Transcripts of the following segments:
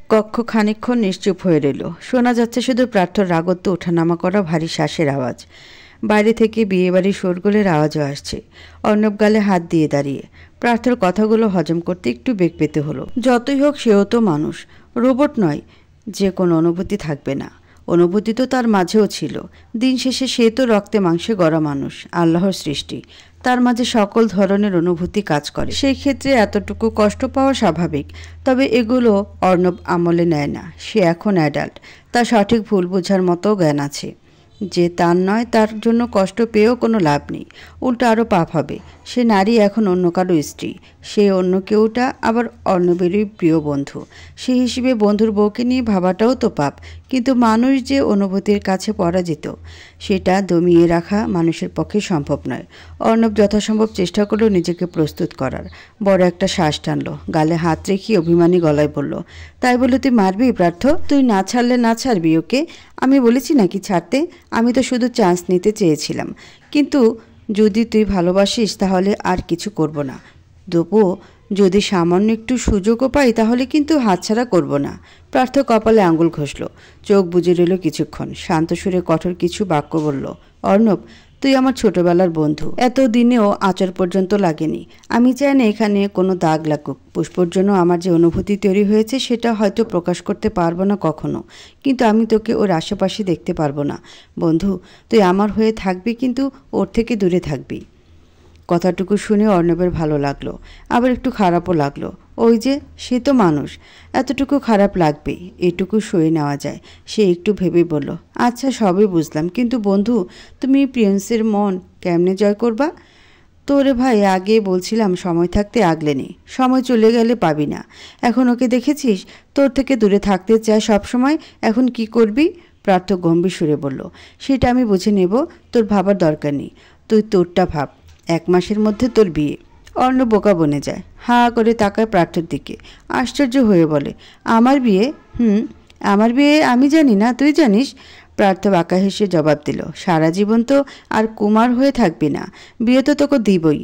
কক্ষ খানিকক্ষণ নিশ্চুপ হয়ে রইল। শোনা যাচ্ছে শুধু প্রার্থর রাগত্ব ওঠানামা করা ভারী শ্বাসের আওয়াজ। বাইরে থেকে বিয়েবাড়ির শোরগোলের আওয়াজও আসছে। অর্ণব গালে হাত দিয়ে দাঁড়িয়ে। প্রার্থর কথাগুলো হজম করতে একটু বেগ পেতে হলো। যতই হোক সেও তো মানুষ, রোবট নয় যে কোনো অনুভূতি থাকবে না। অনুভূতি তো তার মাঝেও ছিল। দিন শেষে সে তো রক্তে মাংসে গড়া মানুষ, আল্লাহর সৃষ্টি। তার মাঝে সকল ধরনের অনুভূতি কাজ করে। সেই ক্ষেত্রে এতটুকু কষ্ট পাওয়া স্বাভাবিক। তবে এগুলো অর্ণব আমলে নেয় না। সে এখন অ্যাডাল্ট, তার সঠিক ভুল বোঝার মতো জ্ঞান আছে। যে তার নয় তার জন্য কষ্ট পেয়েও কোনো লাভ নেই, উল্টো আরও পাপ হবে। সে নারী এখন অন্য কারো স্ত্রী, সে অন্য কেউটা আবার অর্ণবেরই প্রিয় বন্ধু। সে হিসেবে বন্ধুর বউকে নিয়ে ভাবাটাও তো পাপ। কিন্তু মানুষ যে অনুভূতির কাছে পরাজিত, সেটা দমিয়ে রাখা মানুষের পক্ষে সম্ভব নয়। অর্ণব যথাসম্ভব চেষ্টা করলো নিজেকে প্রস্তুত করার। বড় একটা শ্বাস টানলো, গালে হাত রেখে অভিমানী গলায় বলল, তাই বলে তুই মারবি প্রার্থ? তুই না ছাড়লে না ছাড়বি ওকে? আমি বলেছি নাকি ছাড়তে? আমি তো শুধু চান্স নিতে চেয়েছিলাম। কিন্তু যদি তুই ভালোবাসিস তাহলে আর কিছু করব না। তবুও যদি সামান্য একটু সুযোগও পাই তাহলে কিন্তু হাতছাড়া করব না। প্রার্থ কপালে আঙুল ঘষল, চোখ বুজে রইল কিছুক্ষণ। শান্ত সুরে কঠোর কিছু বাক্য বলল, অর্ণব, তুই আমার ছোটবেলার বন্ধু। এত দিনেও আচর পর্যন্ত লাগেনি। আমি চাই না এখানে কোনো দাগ লাগুক। পুষ্পর জন্য আমার যে অনুভূতি তৈরি হয়েছে সেটা হয়তো প্রকাশ করতে পারবো না কখনো, কিন্তু আমি তোকে ওর আশেপাশে দেখতে পারবো না। বন্ধু, তুই আমার হয়ে থাকবি, কিন্তু ওর থেকে দূরে থাকবি। কথাটুকু শুনে অর্ণবের ভালো লাগলো, আবার একটু খারাপও লাগলো। ওই যে, সে তো মানুষ, এতটুকু খারাপ লাগবেই, এটুকু সয়ে নেওয়া যায়। সে একটু ভেবে বলল, আচ্ছা সবই বুঝলাম, কিন্তু বন্ধু, তুমি প্রিন্সের মন কেমনে জয় করবা? তোরে ভাই আগে বলছিলাম সময় থাকতে আগলে নে, সময় চলে গেলে পাবি না। এখন ওকে দেখেছিস, তোর থেকে দূরে থাকতে চায় সব সময়। এখন কি করবি? প্রার্থ গম্ভীর সুরে বলল, সেটা আমি বুঝে নেব, তোর ভাবার দরকার নেই। তুই তোরটা ভাব। 1 মাসের মধ্যে তোর বিয়ে। অর্ণব বোকা বনে যায়, হা করে তাকায় প্রার্থর দিকে, আশ্চর্য হয়ে বলে, আমার বিয়ে? আমার বিয়ে আমি জানি না, তুই জানিস? প্রার্থ বাঁকা হেসে জবাব দিল, সারা জীবন তো আর কুমার হয়ে থাকবি না, বিয়ে তো তোকে দিবই।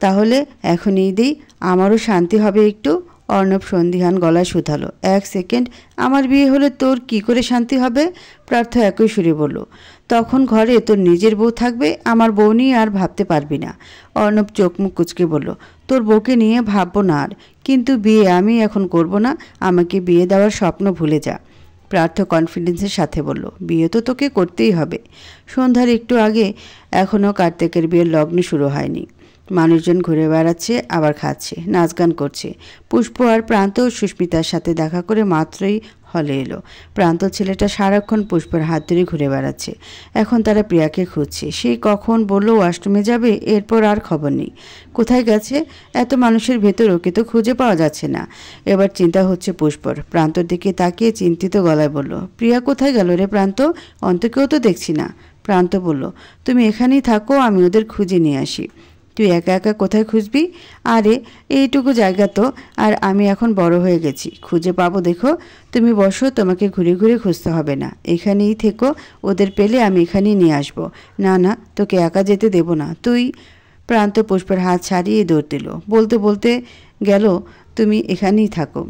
তাহলে এখনই দিই, আমারও শান্তি হবে একটু। অর্ণব সন্দিহান গলায় শুধালো, 1 সেকেন্ড, আমার বিয়ে হলে তোর কি করে শান্তি হবে? প্রার্থ একই সুরে বলল, তখন ঘরে তোর নিজের বউ থাকবে, আমার বউ নিয়ে আর ভাবতে পারবি না। অর্ণব চোখ মুখ কুচকে বলল, তোর বউকে নিয়ে ভাববো না আর, কিন্তু বিয়ে আমি এখন করব না। আমাকে বিয়ে দেওয়ার স্বপ্ন ভুলে যা। প্রার্থ কনফিডেন্সের সাথে বলল, বিয়ে তো তোকে করতেই হবে। সন্ধ্যার একটু আগে এখনও কার্তিকের বিয়ের লগ্ন শুরু হয়নি। মানুষজন ঘুরে বেড়াচ্ছে, আবার খাচ্ছে, নাচ গান করছে। পুষ্প আর প্রান্ত সুস্মিতার সাথে দেখা করে মাত্রই হলে এলো। প্রান্ত ছেলেটা সারাক্ষণ পুষ্পের হাত ধরে ঘুরে বেড়াচ্ছে। এখন তারা প্রিয়াকে খুঁজছে। সেই কখন বলল ওয়াশরুমে যাবে, এরপর আর খবর নেই। কোথায় গেছে? এত মানুষের ভেতর ওকে তো খুঁজে পাওয়া যাচ্ছে না। এবার চিন্তা হচ্ছে পুষ্পর। প্রান্তর দিকে তাকিয়ে চিন্তিত গলায় বলল, প্রিয়া কোথায় গেল রে প্রান্ত? অন্তকেও তো দেখছি না। প্রান্ত বলল, তুমি এখানেই থাকো, আমি ওদের খুঁজে নিয়ে আসি। তুই একা একা কোথায় খুঁজবি? আরে এইটুকু জায়গা তো, আর আমি এখন বড় হয়ে গেছি, খুঁজে পাবো দেখো। তুমি বসো, তোমাকে ঘুরে ঘুরে খুঁজতে হবে না, এখানেই থেকো। ওদের পেলে আমি এখানেই নিয়ে আসবো। না না, তোকে একা যেতে দেব না, তুই। প্রান্ত পুষ্পের হাত ছাড়িয়ে দৌড় দিল, বলতে বলতে গেল, তুমি এখানেই থাকো।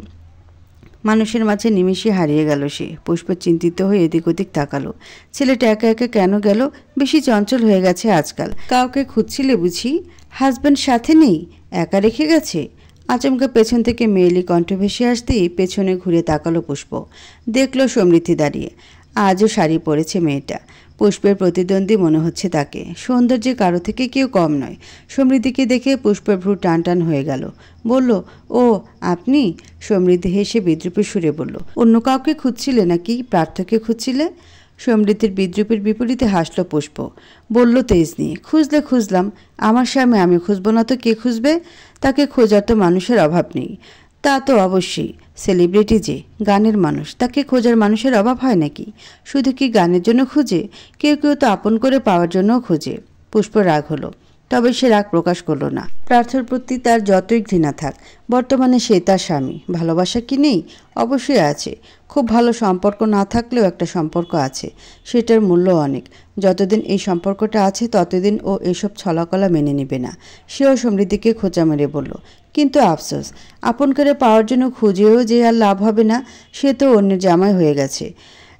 মানুষের মাঝে নিমিষে হারিয়ে গেল সে। পুষ্প চিন্তিত হয়ে এদিক ওদিক তাকালো। ছেলেটা একা একা কেন গেল? বেশি চঞ্চল হয়ে গেছে আজকাল। কাউকে খুঁজছিলে বুঝি? হাজব্যান্ড সাথে নেই, একা রেখে গেছে? আচমকা পেছন থেকে মেয়েলি কণ্ঠ ভেসে আসতেই পেছনে ঘুরে তাকালো পুষ্প। দেখল সমৃদ্ধি দাঁড়িয়ে। আজও শাড়ি পরেছে মেয়েটা। পুষ্পের প্রতিদ্বন্দ্বী মনে হচ্ছে তাকে। সৌন্দর্যে কারো থেকে কেউ কম নয়। সমৃদ্ধিকে দেখে পুষ্পের ভ্রু টান টান হয়ে গেল। বলল, ও আপনি? সমৃদ্ধি হেসে বিদ্রুপের সুরে বলল, অন্য কাউকে খুঁজছিলে নাকি? প্রার্থকে খুঁজছিলে? সমৃদ্ধির বিদ্রুপের বিপরীতে হাসল পুষ্প। বলল তেজ নিয়ে, খুঁজলে খুঁজলাম, আমার স্বামী, আমি খুঁজবো না তো কে খুঁজবে? তাকে খোঁজার তো মানুষের অভাব নেই। তা তো অবশ্যই, সেলিব্রিটি যে, গানের মানুষ, তাকে খোঁজার মানুষের অভাব হয় নাকি? শুধু কি গানের জন্য খুঁজে? কেউ কেউ তো আপন করে পাওয়ার জন্যও খুঁজে। পুষ্প রাগ হলো। তবে সে রাগ প্রকাশ করল না। প্রার্থর প্রতি তার যতই ঘৃণা থাক, বর্তমানে সে তার স্বামী। ভালোবাসা কি নেই? অবশ্যই আছে। খুব ভালো সম্পর্ক না থাকলেও একটা সম্পর্ক আছে, সেটার মূল্য অনেক। যতদিন এই সম্পর্কটা আছে ততদিন ও এসব ছলাকলা মেনে নেবে না। সেও সমৃদ্ধিকে খোঁচা মেরে বলল, কিন্তু আফসোস, আপন করে পাওয়ার জন্য খুঁজেও যে আর লাভ হবে না, সে তো অন্যের জামাই হয়ে গেছে।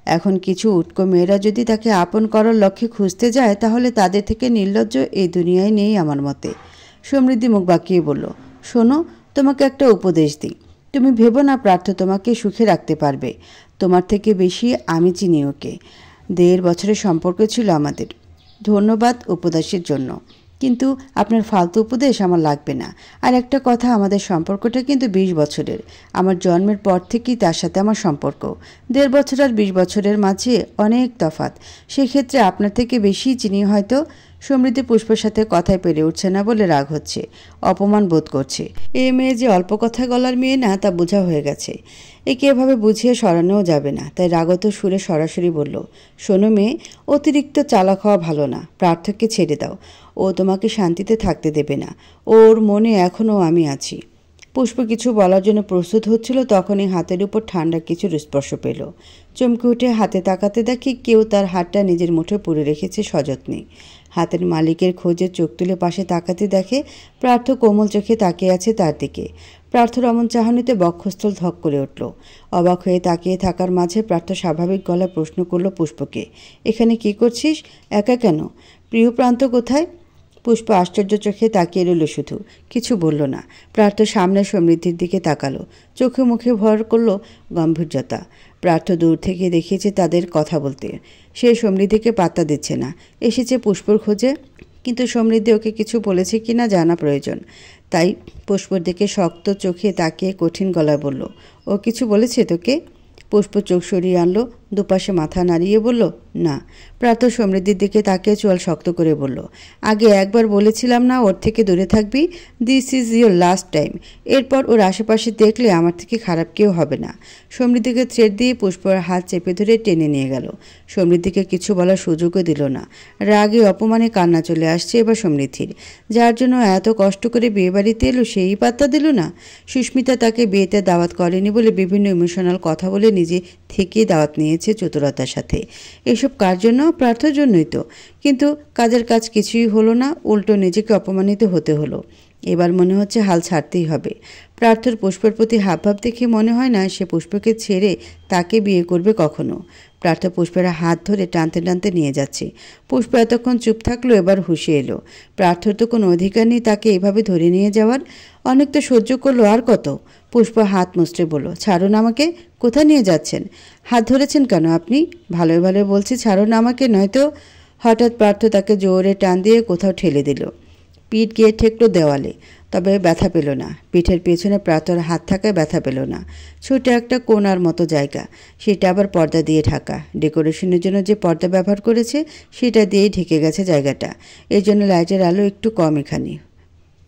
এখন কিছু উটকো মেয়েরা যদি তাকে আপন করার লক্ষ্যে খুঁজতে যায়, তাহলে তাদের থেকে নির্লজ্জ এই দুনিয়ায় নেই আমার মতে। সমৃদ্ধি মুখ বাঁকিয়ে বলল, শোনো, তোমাকে একটা উপদেশ দিই। তুমি ভেবো না প্রার্থ তোমাকে সুখে রাখতে পারবে। তোমার থেকে বেশি আমি চিনি ওকে। 1.5 বছরের সম্পর্ক ছিল আমাদের। ধন্যবাদ উপদেশের জন্য, কিন্তু আপনার ফালতু উপদেশ আমার লাগবে না। আর একটা কথা, আমাদের সম্পর্কটা কিন্তু 20 বছরের। আমার জন্মের পর থেকেই তার সাথে আমার সম্পর্ক। 1.5 বছর আর 20 বছরের মাঝে অনেক তফাৎ। সেক্ষেত্রে আপনার থেকে বেশি চিনি হয়তো। সমৃদ্ধি পুষ্পের সাথে কথায় পেরে উঠছে না বলে রাগ হচ্ছে, অপমান বোধ করছে। এই মেয়ে যে অল্প কথা গলার মেয়ে না, তা বোঝা হয়ে গেছে। একে এভাবে বুঝিয়ে সরানোও যাবে না, তাই রাগত সুরে সরাসরি বলল, শোনো মেয়ে, অতিরিক্ত চালাক হওয়া ভালো না। প্রার্থকে ছেড়ে দাও। ও তোমাকে শান্তিতে থাকতে দেবে না। ওর মনে এখনও আমি আছি। পুষ্প কিছু বলার জন্য প্রস্তুত হচ্ছিল, তখনই হাতের উপর ঠান্ডা কিছুর স্পর্শ পেল। চমকে উঠে হাতে তাকাতে দেখি কেউ তার হাতটা নিজের মুঠে পুরে রেখেছে সযত্নে। হাতের মালিকের খোঁজে চোখ তুলে পাশে তাকাতে দেখে প্রার্থ কোমল চোখে তাকিয়ে আছে তার দিকে। প্রার্থর অমন চাহনিতে বক্ষস্থল ধক করে উঠল। অবাক হয়ে তাকিয়ে থাকার মাঝে প্রার্থ স্বাভাবিক গলায় প্রশ্ন করল পুষ্পকে, এখানে কি করছিস? একা কেন? প্রিয় প্রান্ত কোথায়? পুষ্প আশ্চর্য চোখে তাকিয়ে রইল, শুধু কিছু বলল না। প্রার্থ সামনে সমৃদ্ধির দিকে তাকালো, চোখে মুখে ভর করল গম্ভীর্যতা। প্রার্থ দূর থেকে দেখিয়েছে তাদের কথা বলতে। সে সমৃদ্ধিকে পাত্তা দিচ্ছে না। এসেছে পুষ্পর খোঁজে, কিন্তু সমৃদ্ধি ওকে কিছু বলেছে কি না জানা প্রয়োজন। তাই পুষ্পর দিকে শক্ত চোখে তাকিয়ে কঠিন গলায় বলল, ও কিছু বলেছে তোকে? পুষ্প চোখ সরিয়ে আনলো, দুপাশে মাথা নাড়িয়ে বলল, না। প্রার্থ সমৃদ্ধির দিকে তাকিয়ে চোয়াল শক্ত করে বলল, আগে একবার বলেছিলাম না ওর থেকে দূরে থাকবি? This is your last time. এরপর ওর আশেপাশে দেখলে আমার থেকে খারাপ কেউ হবে না। সমৃদ্ধিকে থ্রেড দিয়ে পুষ্পর হাত চেপে ধরে টেনে নিয়ে গেল। সমৃদ্ধিকে কিছু বলার সুযোগও দিল না। রাগে অপমানে কান্না চলে আসছে এবার সমৃদ্ধির। যার জন্য এত কষ্ট করে বিয়েবাড়িতে এলো সেই পাত্তা দিল না। সুস্মিতা তাকে বিয়েতে দাওয়াত করেনি বলে বিভিন্ন ইমোশনাল কথা বলে নিজে থেকেই দাওয়াত নিয়েছে চতুরতার সাথে। এসব কার জন্য? প্রার্থর জন্যই তো। কিন্তু কাজের কাজ কিছুই হলো না, উল্টো নিজেকে অপমানিত হতে হলো। এবার মনে হচ্ছে হাল ছাড়তেই হবে। প্রার্থর পুষ্পের প্রতি হাবভাব দেখে মনে হয় না সে পুষ্পকে ছেড়ে তাকে বিয়ে করবে কখনো। প্রার্থ পুষ্পের হাত ধরে টানতে টানতে নিয়ে যাচ্ছে। পুষ্প এতক্ষণ চুপ থাকলো, এবার হুঁশে এলো। প্রার্থর তো কোনো অধিকার নেই তাকে এভাবে ধরে নিয়ে যাওয়ার। অনেক তো সহ্য করলো, আর কত? পুষ্প হাত মুচড়ে বলল, ছাড়ুন আমাকে। কোথায় নিয়ে যাচ্ছেন? হাত ধরেছেন কেন আপনি? ভালোই ভালো বলছি, ছাড়ুন আমাকে, নয়তো। হঠাৎ প্রার্থ তাকে জোরে টান দিয়ে কোথাও ঠেলে দিল। পিঠ গিয়ে ঠেকলো দেওয়ালে, তবে ব্যথা পেল না। পিঠের পেছনে প্রার্থর হাত থাকায় ব্যথা পেল না। ছোট একটা কোণার মতো জায়গা, সেটা আবার পর্দা দিয়ে ঢাকা। ডেকোরেশনের জন্য যে পর্দা ব্যবহার করেছে সেটা দিয়েই ঢেকে গেছে জায়গাটা। এর জন্য লাইটের আলো একটু কম এখানে।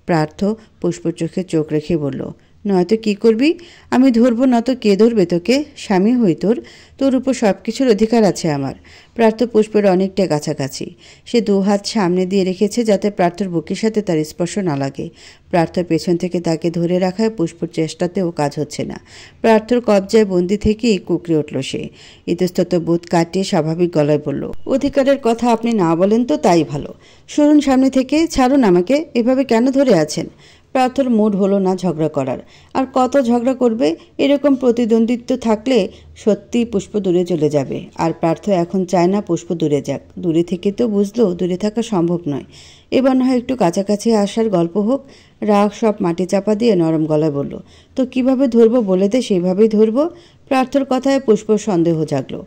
প্রার্থ পুষ্পর চোখে চোখ রেখে বলল, নয়তো কি করবি? আমি ধরবো না তো কে ধরবে তোকে? স্বামী হই তোর, তোর উপর সব কিছুর অধিকার আছে আমার। প্রার্থ পুষ্পের অনেকটা কাছাকাছি। সে 2 হাত সামনে দিয়ে রেখেছে যাতে প্রার্থর বুকের সাথে তার স্পর্শ না লাগে। প্রার্থর পেছন থেকে তাকে ধরে রাখায় পুষ্পর চেষ্টাতেও কাজ হচ্ছে না। প্রার্থর কবজায় বন্দি থেকেই কুকড়ে উঠল সে। ইতস্তত বোধ কাটিয়ে স্বাভাবিক গলায় বলল, অধিকারের কথা আপনি না বলেন তো তাই ভালো। সরুন সামনে থেকে, ছাড়ুন আমাকে। এভাবে কেন ধরে আছেন? প্রার্থর মুড হলো না ঝগড়া করার। আর কত ঝগড়া করবে? এরকম প্রতিদ্বন্দ্বিত্ব থাকলে সত্যিই পুষ্প দূরে চলে যাবে। আর প্রার্থ এখন চায় না পুষ্প দূরে যাক। দূরে থেকে তো বুঝলো দূরে থাকা সম্ভব নয়। এবার না হয় একটু কাছাকাছি আসার গল্প হোক। রাগ সব মাটি চাপা দিয়ে নরম গলায় বলল, তো কিভাবে ধরবো বলে দে, সেইভাবেই ধরবো। প্রার্থর কথায় পুষ্প সন্দেহ জাগলো।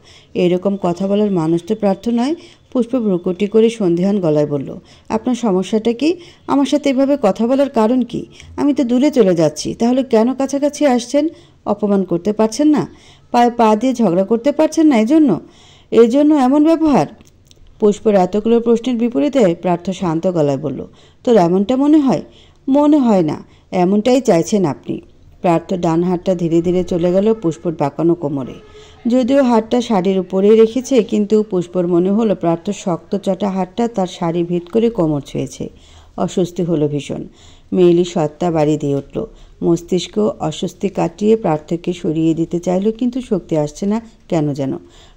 এরকম কথা বলার মানুষ তো প্রার্থ নয়। পুষ্প ভ্রুকুটি করে সন্দেহান গলায় বলল, আপনার সমস্যাটা কি? আমার সাথে এভাবে কথা বলার কারণ কি? আমি তো দূরে চলে যাচ্ছি, তাহলে কেন কাছাকাছি আসছেন? অপমান করতে পারছেন না? পায়ে পা দিয়ে ঝগড়া করতে পারছেন না এজন্য এমন ব্যবহার? পুষ্পর এতগুলো প্রশ্নের বিপরীতে প্রার্থ শান্ত গলায় বলল, তোর এমনটা মনে হয়? মনে হয় না, এমনটাই চাইছেন আপনি। প্রার্থ ডান হাতটা ধীরে ধীরে চলে গেল পুষ্পর বাঁকানো কোমরে। যদিও হাতটা শাড়ির উপরেই রেখেছে, কিন্তু পুষ্পর মনে হলো প্রার্থ শক্ত চটা হাতটা তার শাড়ি ভেদ করে কোমর ছুঁয়েছে। অস্বস্তি হলো ভীষণ। মেয়েলি সত্তা বাড়ি দিয়ে উঠল। মস্তিষ্ক অস্বস্তি কাটিয়ে প্রার্থকে সরিয়ে দিতে চাইল, কিন্তু শক্তি আসছে না কেন যেন।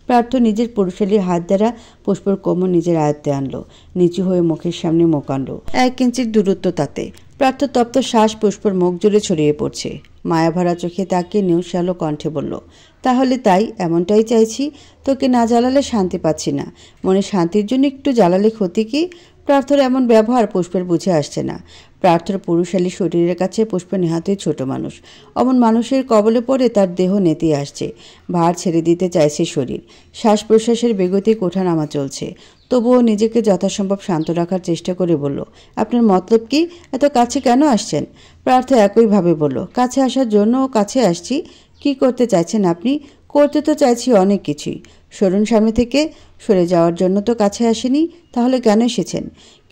প্রার্থ নিজের পুরুষালী হাত দ্বারা পুষ্পর কোমর নিজের আয়ত্তে আনলো, নিচু হয়ে মুখের সামনে মুখ আনলো। 1 ইঞ্চির দূরত্ব তাতে। প্রার্থ তপ্ত শ্বাস পুষ্পর মুখ জুড়ে ছড়িয়ে পড়ছে। মায়াভরা চোখে তাকিয়ে নিউশালো কণ্ঠে বলল, তাহলে তাই, এমনটাই চাইছি। তোকে না জ্বালালে শান্তি পাচ্ছি না। মনে শান্তির জন্য একটু জ্বালালে ক্ষতি কি? প্রার্থর এমন ব্যবহার পুষ্পের বুঝে আসছে না। প্রার্থর পুরুষালী শরীরের কাছে পুষ্প নেহাতই ছোট মানুষ। অমন মানুষের কবলে পড়ে তার দেহ নেতিয়ে আসছে। ভার ছেড়ে দিতে চাইছে শরীর। শ্বাস প্রশ্বাসের বেগতিক ওঠানামা চলছে। তবুও নিজেকে যথাসম্ভব শান্ত রাখার চেষ্টা করে বলল, আপনার মতলব কি? এত কাছে কেন আসছেন? প্রার্থ একইভাবে বলল, কাছে আসার জন্য কাছে আসছি। কি করতে চাইছেন আপনি? করতে তো চাইছি অনেক কিছুই। সরুন সামনে থেকে। সরে যাওয়ার জন্য তো কাছে আসেনি। তাহলে কেন এসেছেন?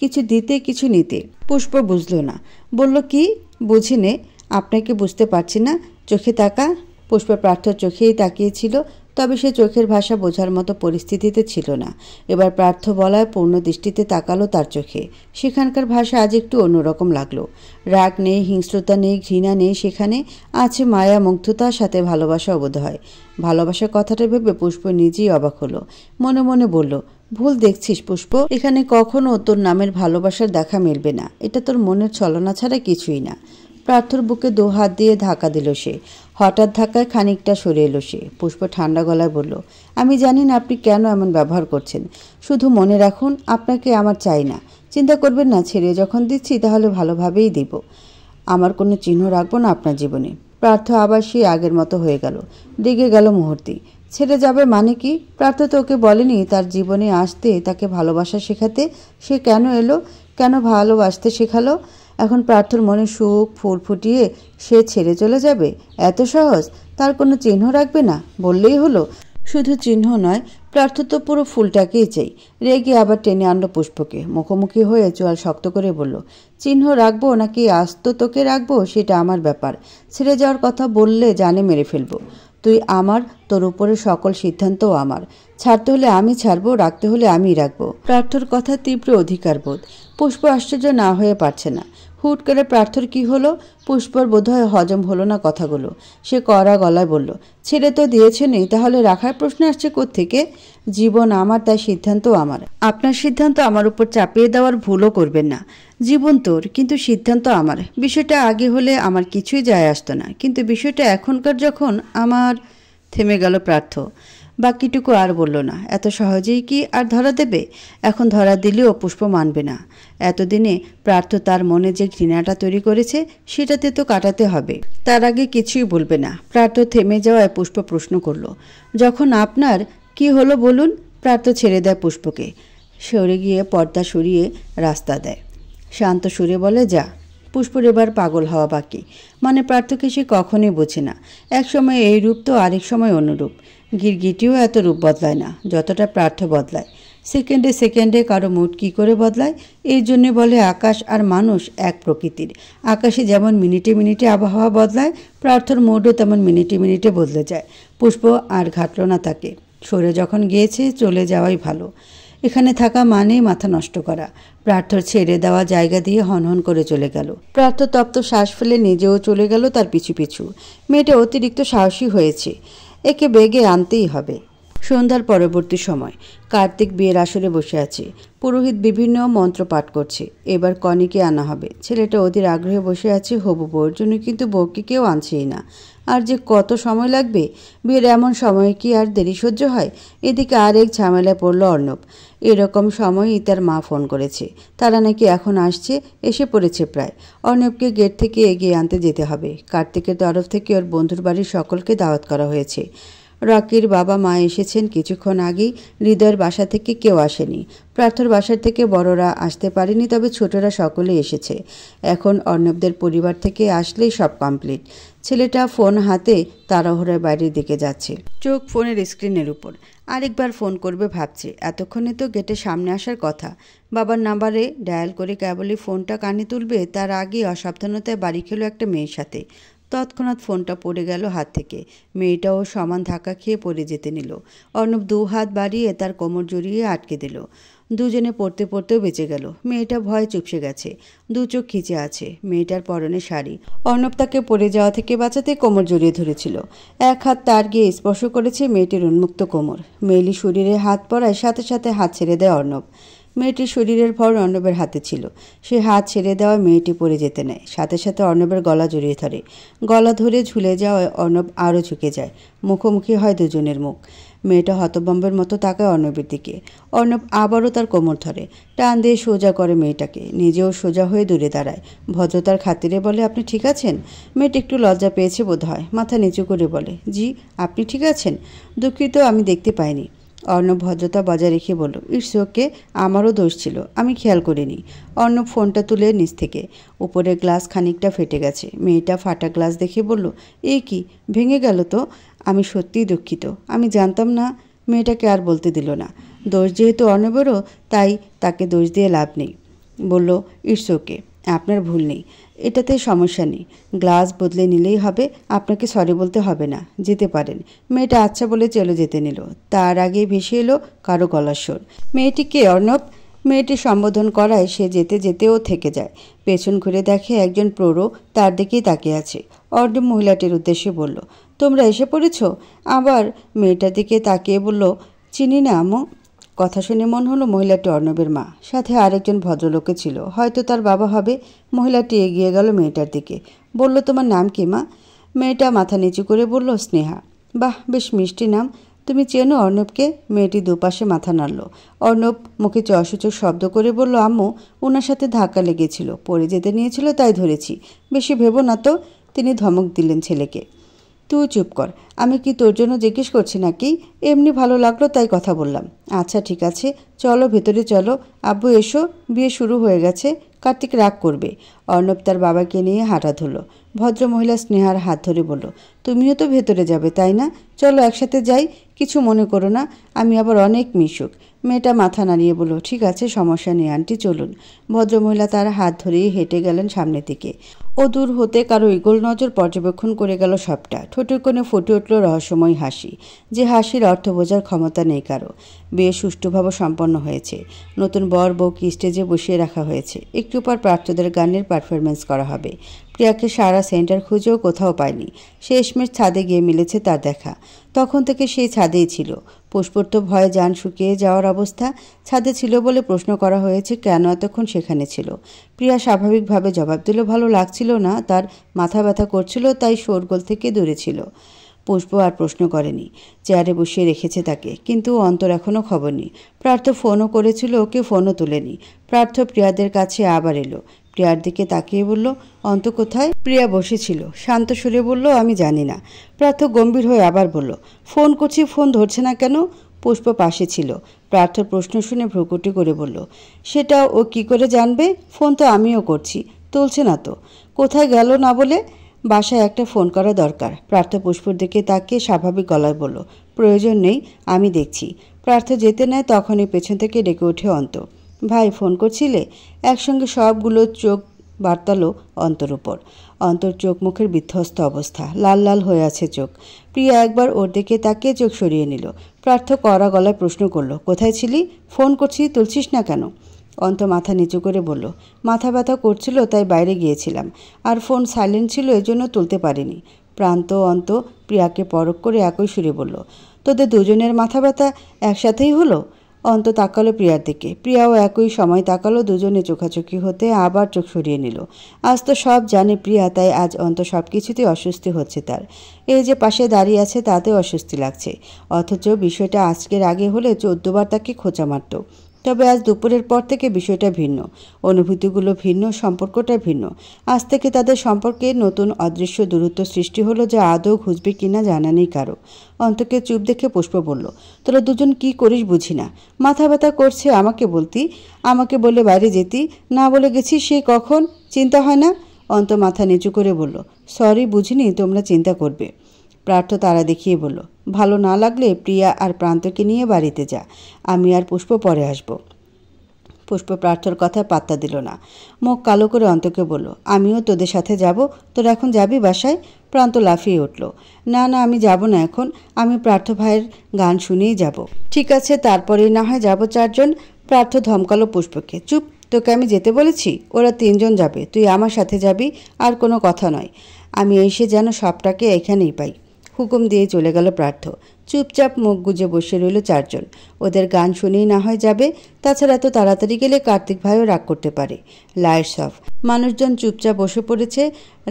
কিছু দিতে, কিছু নিতে। পুষ্প বুঝল না। বলল, কি বুঝি নে? আপনাকে বুঝতে পারছি না। চোখে তাকা। পুষ্প প্রার্থর চোখেই তাকিয়েছিল, তবে সে চোখের ভাষা বোঝার মতো পরিস্থিতিতে ছিল না। এবার প্রার্থ বলায় পূর্ণ দৃষ্টিতে তাকালো তার চোখে। সেখানকার ভাষা আজ একটু অন্যরকম লাগলো। রাগ নেই, হিংস্রতা নেই, ঘৃণা নেই, সেখানে আছে মায়া, মুগ্ধতার সাথে ভালোবাসা বোধ হয়। ভালোবাসার কথাটা ভেবে পুষ্প নিজেই অবাক হলো। মনে মনে বলল, ভুল দেখছিস পুষ্প। এখানে কখনো তোর নামের ভালোবাসার দেখা মিলবে না। এটা তোর মনের ছলনা ছাড়া কিছুই না। প্রার্থর বুকে 2 হাত দিয়ে ধাক্কা দিল সে। হঠাৎ ধাক্কায় খানিকটা সরে এলো সে। পুষ্প ঠান্ডা গলায় বলল, আমি জানি না আপনি কেন এমন ব্যবহার করছেন। শুধু মনে রাখুন, আপনাকে আমার চাই না। চিন্তা করবেন না, ছেড়ে যখন দিচ্ছি তাহলে ভালোভাবেই দিব। আমার কোনো চিহ্ন রাখবো না আপনার জীবনে। প্রার্থ আবার সেই আগের মতো হয়ে গেল। রেগে গেল মুহূর্তে। ছেড়ে যাবে মানে কি? প্রার্থ তো ওকে বলেনি তার জীবনে আসতে, তাকে ভালোবাসা শেখাতে। সে কেন এলো? কেন ভালোবাসতে শেখালো? এখন প্রার্থর মনে সুখ ফুল ফুটিয়ে সে ছেড়ে চলে যাবে? এত সহজ? তার কোনো চিহ্ন রাখবে না বললেই হলো। শুধু চিহ্ন নয়, প্রার্থ তো পুরো ফুলটাকেই চাই। রেগে আবার টেনে আনলো পুষ্পকে। মুখোমুখি হয়ে চোয়াল শক্ত করে বলল, চিহ্ন রাখবো নাকি আস্ত তোকে রাখবো সেটা আমার ব্যাপার। ছেড়ে যাওয়ার কথা বললে জানে মেরে ফেলবো। তুই আমার, তোর উপরে সকল সিদ্ধান্তও আমার। ছাড়তে হলে আমি ছাড়বো, রাখতে হলে আমিই রাখবো। প্রার্থর কথা তীব্র অধিকারবোধ। পুষ্প আশ্চর্য না হয়ে পারছে না। হুট করে প্রার্থর কি হলো? পুষ্পর বোধহয় হজম হলো না কথাগুলো। সে কড়া গলায় বলল, ছেড়ে তো দিয়েছেনই, তাহলে রাখার প্রশ্ন আসছে কোত্থেকে? জীবন আমার, তাই সিদ্ধান্ত আমার। আপনার সিদ্ধান্ত আমার উপর চাপিয়ে দেওয়ার ভুলও করবেন না। জীবন তোর, কিন্তু সিদ্ধান্ত আমার। বিষয়টা আগে হলে আমার কিছুই যায় আসতো না, কিন্তু বিষয়টা এখনকার যখন আমার। থেমে গেল প্রার্থ। বাকিটুকু আর বলল না। এত সহজেই কি আর ধরা দেবে? এখন ধরা দিলেও পুষ্প মানবে না। এতদিনে প্রার্থ তার মনে যে ঘৃণাটা তৈরি করেছে সেটাতে তো কাটাতে হবে। তার আগে কিছুই বলবে না। প্রার্থ থেমে যাওয়ায় পুষ্প প্রশ্ন করল, যখন আপনার কি হলো বলুন? প্রার্থ ছেড়ে দেয় পুষ্পকে। সরে গিয়ে পর্দা সরিয়ে রাস্তা দেয়। শান্ত সুরে বলে, যা। পুষ্পর এবার পাগল হওয়া বাকি। মানে প্রার্থকে সে কখনোই বোঝে না। এক সময় এই রূপ তো আরেক সময় অন্যরূপ। গিরগিটিও এত রূপ বদলায় না যতটা প্রার্থ বদলায়। সেকেন্ডে সেকেন্ডে কারো মুড কী করে বদলায়। এই জন্যে বলে আকাশ আর মানুষ এক প্রকৃতির। আকাশে যেমন মিনিটে মিনিটে আবহাওয়া বদলায়, প্রার্থর মুডও তেমন মিনিটে মিনিটে বদলে যায়। পুষ্প আর ঘাটল না তাকে। সরে যখন গিয়েছে চলে যাওয়াই ভালো। এখানে থাকা মানেই মাথা নষ্ট করা। প্রার্থর ছেড়ে দেওয়া জায়গা দিয়ে হনহন করে চলে গেল। প্রার্থ তপ্ত শ্বাস ফেলে নিজেও চলে গেল তার পিছু পিছু। মেয়েটা অতিরিক্ত সাহসী হয়েছে, একে বেগে আনতেই হবে। সন্ধ্যার পরবর্তী সময় কার্তিক বিয়ের আসরে বসে আছে। পুরোহিত বিভিন্ন মন্ত্র পাঠ করছে। এবার কনেকে আনা হবে। ছেলেটা অধীর আগ্রহে বসে আছে হবু বউয়ের জন্য, কিন্তু বউকে কেউ আনছেই না। আর যে কত সময় লাগবে? বিয়ের এমন সময় কি আর দেরি সহ্য হয়? এদিকে আরেক ঝামেলায় পড়ল অর্ণব। এরকম সময়ই তার মা ফোন করেছে। তারা নাকি এখন আসছে, এসে পড়েছে প্রায়। অর্ণবকে গেট থেকে এগিয়ে আনতে যেতে হবে। কার্তিকের তরফ থেকে ওর বন্ধুর বাড়ির সকলকে দাওয়াত করা হয়েছে। রকির বাবা মা এসেছেন কিছুক্ষণ আগেই। হৃদয়ের বাসা থেকে কেউ আসেনি। প্রার্থর বাসার থেকে বড়রা আসতে পারেনি, তবে ছোটরা সকলে এসেছে। এখন অর্ণবদের পরিবার থেকে আসলেই সব কমপ্লিট। ছেলেটা ফোন হাতে তাড়াহুড়োয় বাড়ির দিকে যাচ্ছে, চোখ ফোনের স্ক্রিনের উপর। আরেকবার ফোন করবে ভাবছে। এতক্ষণে তো গেটের সামনে আসার কথা। বাবার নাম্বারে ডায়াল করে কেবলই ফোনটা কানে তুলবে, তার আগে অসাবধানতায় বাড়ি খেলো একটা মেয়ের সাথে। তৎক্ষণাৎ ফোনটা পড়ে গেল হাত থেকে। মেয়েটাও সমান ধাক্কা খেয়ে পড়ে যেতে নিল। অর্ণব 2 হাত বাড়িয়ে তার কোমর জড়িয়ে আটকে দিল। দুজনে পড়তে পড়তেও বেঁচে গেল। মেয়েটা ভয়ে চুপসে গেছে, দু চোখ খিচে আছে। মেয়েটার পরনে শাড়ি। অর্ণব তাকে পড়ে যাওয়া থেকে বাঁচাতে কোমর জড়িয়ে ধরেছিল। এক হাত তার গিয়ে স্পর্শ করেছে মেয়েটির উন্মুক্ত কোমর। মেয়েলি শরীরে হাত পড়ায় সাথে সাথে হাত ছেড়ে দেয় অর্ণব। মেয়েটির শরীরের ভর অর্ণবের হাতে ছিল। সে হাত ছেড়ে দেওয়ায় মেয়েটি পড়ে যেতে নেয়। সাথে সাথে অর্ণবের গলা জড়িয়ে ধরে। গলা ধরে ঝুলে যাওয়ায় অর্ণব আরও ঝুঁকে যায়। মুখোমুখি হয় দুজনের মুখ। মেয়েটা হতভম্বের মতো তাকায় অর্ণবের দিকে। অর্ণব আবারও তার কোমর ধরে, টান দিয়ে সোজা করে মেয়েটাকে। নিজেও সোজা হয়ে দূরে দাঁড়ায়। ভদ্রতার খাতিরে বলে, আপনি ঠিক আছেন? মেয়েটা একটু লজ্জা পেয়েছে বোধ হয়, মাথা নিচু করে বলে, জি। আপনি ঠিক আছেন? দুঃখিত, আমি দেখতে পাইনি। অর্ণব ভদ্রতা বজায় রেখে বলল, ইটস ওকে, আমারও দোষ ছিল, আমি খেয়াল করিনি। অর্ণব ফোনটা তুলে নিচ থেকে। উপরের গ্লাস খানিকটা ফেটে গেছে। মেয়েটা ফাটা গ্লাস দেখে বলল, এ কি, ভেঙে গেল তো? আমি সত্যিই দুঃখিত, আমি জানতাম না। মেয়েটাকে আর বলতে দিল না। দোষ যেহেতু অর্ণবেরও, তাই তাকে দোষ দিয়ে লাভ নেই। বলল, ইটস ওকে, আপনার ভুল নেই, এটাতে সমস্যা নেই। গ্লাস বদলে নিলেই হবে, আপনাকে সরি বলতে হবে না, যেতে পারেন। মেয়েটা আচ্ছা বলে চলে যেতে নিল। তার আগে ভেসে এলো কারো গলার স্বর, মেয়েটিকে অর্ণব। মেয়েটি সম্বোধন করায় সে যেতে যেতেও থেকে যায়। পেছন ঘুরে দেখে একজন প্রৌঢ় তার দিকেই তাকিয়ে আছে। অর্ণব মহিলাটির উদ্দেশ্যে বলল, তোমরা এসে পড়েছ? আবার মেয়েটার দিকে তাকিয়ে বলল, চিনি না আম্মু। কথা শুনে মনে হলো মহিলাটি অর্ণবের মা। সাথে আরেকজন ভদ্রলোকে ছিল, হয়তো তার বাবা হবে। মহিলাটি এগিয়ে গেল মেয়েটার দিকে। বলল, তোমার নাম কি মা? মেয়েটা মাথা নিচু করে বলল, স্নেহা। বাহ, বেশ মিষ্টি নাম। তুমি চেনো অর্ণবকে? মেয়েটি দুপাশে মাথা নাড়ল। অর্ণব মুখে অসূচক শব্দ করে বলল, আম্মু, ওনার সাথে ধাক্কা লেগেছিল, পড়ে যেতে নিয়েছিল, তাই ধরেছি। বেশি ভেবো না তো। তিনি ধমক দিলেন ছেলেকে। তুই চুপ কর, আমি কি তোর জন্য জিজ্ঞেস করছি নাকি? এমনি ভালো লাগলো তাই কথা বললাম। আচ্ছা ঠিক আছে, চলো ভেতরে চলো। আব্বু এসো, বিয়ে শুরু হয়ে গেছে, কার্তিক রাগ করবে। অর্ণব তার বাবাকে নিয়ে হাঁটা ধরল। ভদ্রমহিলা স্নেহার হাত ধরে বলল, তুমিও তো ভেতরে যাবে তাই না? চলো একসাথে যাই, কিছু মনে করো না, আমি আবার অনেক মিশুক। মেয়েটা মাথা নাড়িয়ে বলল, ঠিক আছে, সমস্যা নেই আন্টি, চলুন। ভদ্রমহিলা তার হাত ধরেই হেঁটে গেলেন সামনের দিকে। ও দূর হতে কারো ইগল নজর পর্যবেক্ষণ করে গেল সবটা। ঠোঁটের কোণে ফুটে উঠল রহস্যময় হাসি, যে হাসির অর্থ বোঝার ক্ষমতা নেই কারো। বিয়ে সুষ্ঠুভাবে সম্পন্ন হয়েছে। নতুন বর বউকে স্টেজে বসিয়ে রাখা হয়েছে। একটু পর প্রার্থীদের গানের পারফরমেন্স করা হবে। প্রিয়াকে সারা সেন্টার খুঁজেও কোথাও পায়নি। শেষমেশ ছাদে গিয়ে মিলেছে তার দেখা। তখন থেকে সেই ছাদেই ছিল। পুষ্পর তো ভয়ে যান শুকিয়ে যাওয়ার অবস্থা। ছাদে ছিল বলে প্রশ্ন করা হয়েছে কেন এতক্ষণ সেখানে ছিল। প্রিয়া স্বাভাবিকভাবে জবাব দিল, ভালো লাগছিল না, তার মাথা ব্যথা করছিল, তাই শোরগোল থেকে দূরে ছিল। পুষ্প আর প্রশ্ন করেনি, চেয়ারে বসিয়ে রেখেছে তাকে। কিন্তু অন্তর এখনও খবর নেই। প্রার্থ ফোনও করেছিল, ওকে ফোনও তোলেনি। প্রার্থ প্রিয়াদের কাছে আবার এলো। প্রিয়ার দিকে তাকিয়ে বলল, অন্ত কোথায়? প্রিয়া বসেছিল, শান্ত সুরে বলল, আমি জানি না। প্রার্থ গম্ভীর হয়ে আবার বলল, ফোন করছি, ফোন ধরছে না কেন? পুষ্প পাশে ছিল। প্রার্থর প্রশ্ন শুনে ভ্রুকুটি করে বলল, সেটা ও কি করে জানবে? ফোন তো আমিও করছি, তুলছে না তো। কোথায় গেল না বলে? বাসায় একটা ফোন করা দরকার। প্রার্থ পুষ্পর দিকে তাকিয়ে স্বাভাবিক গলায় বলল, প্রয়োজন নেই, আমি দেখছি। প্রার্থ যেতে নেয়, তখনই পেছন থেকে ডেকে ওঠে অন্ত। ভাই, ফোন করছিলে? একসঙ্গে সবগুলো চোখ বার্তালো অন্তর উপর। অন্তর চোখ মুখের বিধ্বস্ত অবস্থা, লাল লাল হয়ে আছে চোখ। প্রিয়া একবার ওর দিকে তাকিয়ে চোখ সরিয়ে নিল। প্রার্থ কড়া গলায় প্রশ্ন করল, কোথায় ছিলি? ফোন করছি, তুলছিস না কেন? অন্ত মাথা নিচু করে বলল, মাথা ব্যথা করছিল তাই বাইরে গিয়েছিলাম, আর ফোন সাইলেন্ট ছিল, এজন্য তুলতে পারিনি। প্রান্ত অন্ত প্রিয়াকে পরখ করে একই সুরে বলল, তোদের দুজনের মাথা ব্যথা একসাথেই হলো? অন্ত তাকালো প্রিয়ার দিকে। প্রিয়াও একই সময় তাকালো। দুজনে চোখাচোখি হতে আবার চোখ সরিয়ে নিল। আজ তো সব জানে প্রিয়া, তাই আজ অন্ত সব কিছুতেই অস্বস্তি হচ্ছে তার। এই যে পাশে দাঁড়িয়ে আছে তাতেও অস্বস্তি লাগছে। অথচ বিষয়টা আজকের আগে হলে 14 বার তাকে খোঁচা মারত। তবে আজ দুপুরের পর থেকে বিষয়টা ভিন্ন, অনুভূতিগুলো ভিন্ন, সম্পর্কটা ভিন্ন। আজ থেকে তাদের সম্পর্কে নতুন অদৃশ্য দূরত্ব সৃষ্টি হলো, যা আদৌ ঘুচবে কিনা জানা নেই কারো। অন্তকে চুপ দেখে পুষ্প বলল, তোরা দুজন কি করিস বুঝি না। মাথা ব্যথা করছে আমাকে বলতি, আমাকে বলে বাইরে যেতি, না বলে গেছিস সেই কখন, চিন্তা হয় না? অন্ত মাথা নিচু করে বলল, সরি, বুঝিনি তোমরা চিন্তা করবে। প্রার্থ তারা দেখিয়ে বলল, ভালো না লাগলে প্রিয়া আর প্রান্তকে নিয়ে বাড়িতে যা, আমি আর পুষ্প পরে আসব। পুষ্প প্রার্থর কথায় পাত্তা দিল না। মুখ কালো করে অন্তকে বলল, আমিও তোদের সাথে যাব। তোরা এখন যাবি বাসায়? প্রান্ত লাফিয়ে উঠল, না না, আমি যাব না এখন, আমি প্রার্থ ভাইয়ের গান শুনেই যাব। ঠিক আছে, তারপরেই না হয় যাব চারজন। প্রার্থ ধমকালো পুষ্পকে। চুপ, তোকে আমি যেতে বলেছি? ওরা 3 জন যাবে, তুই আমার সাথে যাবি, আর কোনো কথা নয়। আমি এসে যেন সবটাকে এখানেই পাই। হুকুম দিয়ে চলে গেল প্রার্থ। চুপচাপ মুখ গুজে বসে রইল 4 জন। ওদের গান শুনেই না হয় যাবে, তাছাড়া এত তাড়াতাড়ি গেলে কার্তিক ভাইও রাগ করতে পারে। Lights off. মানুষজন চুপচাপ বসে পড়েছে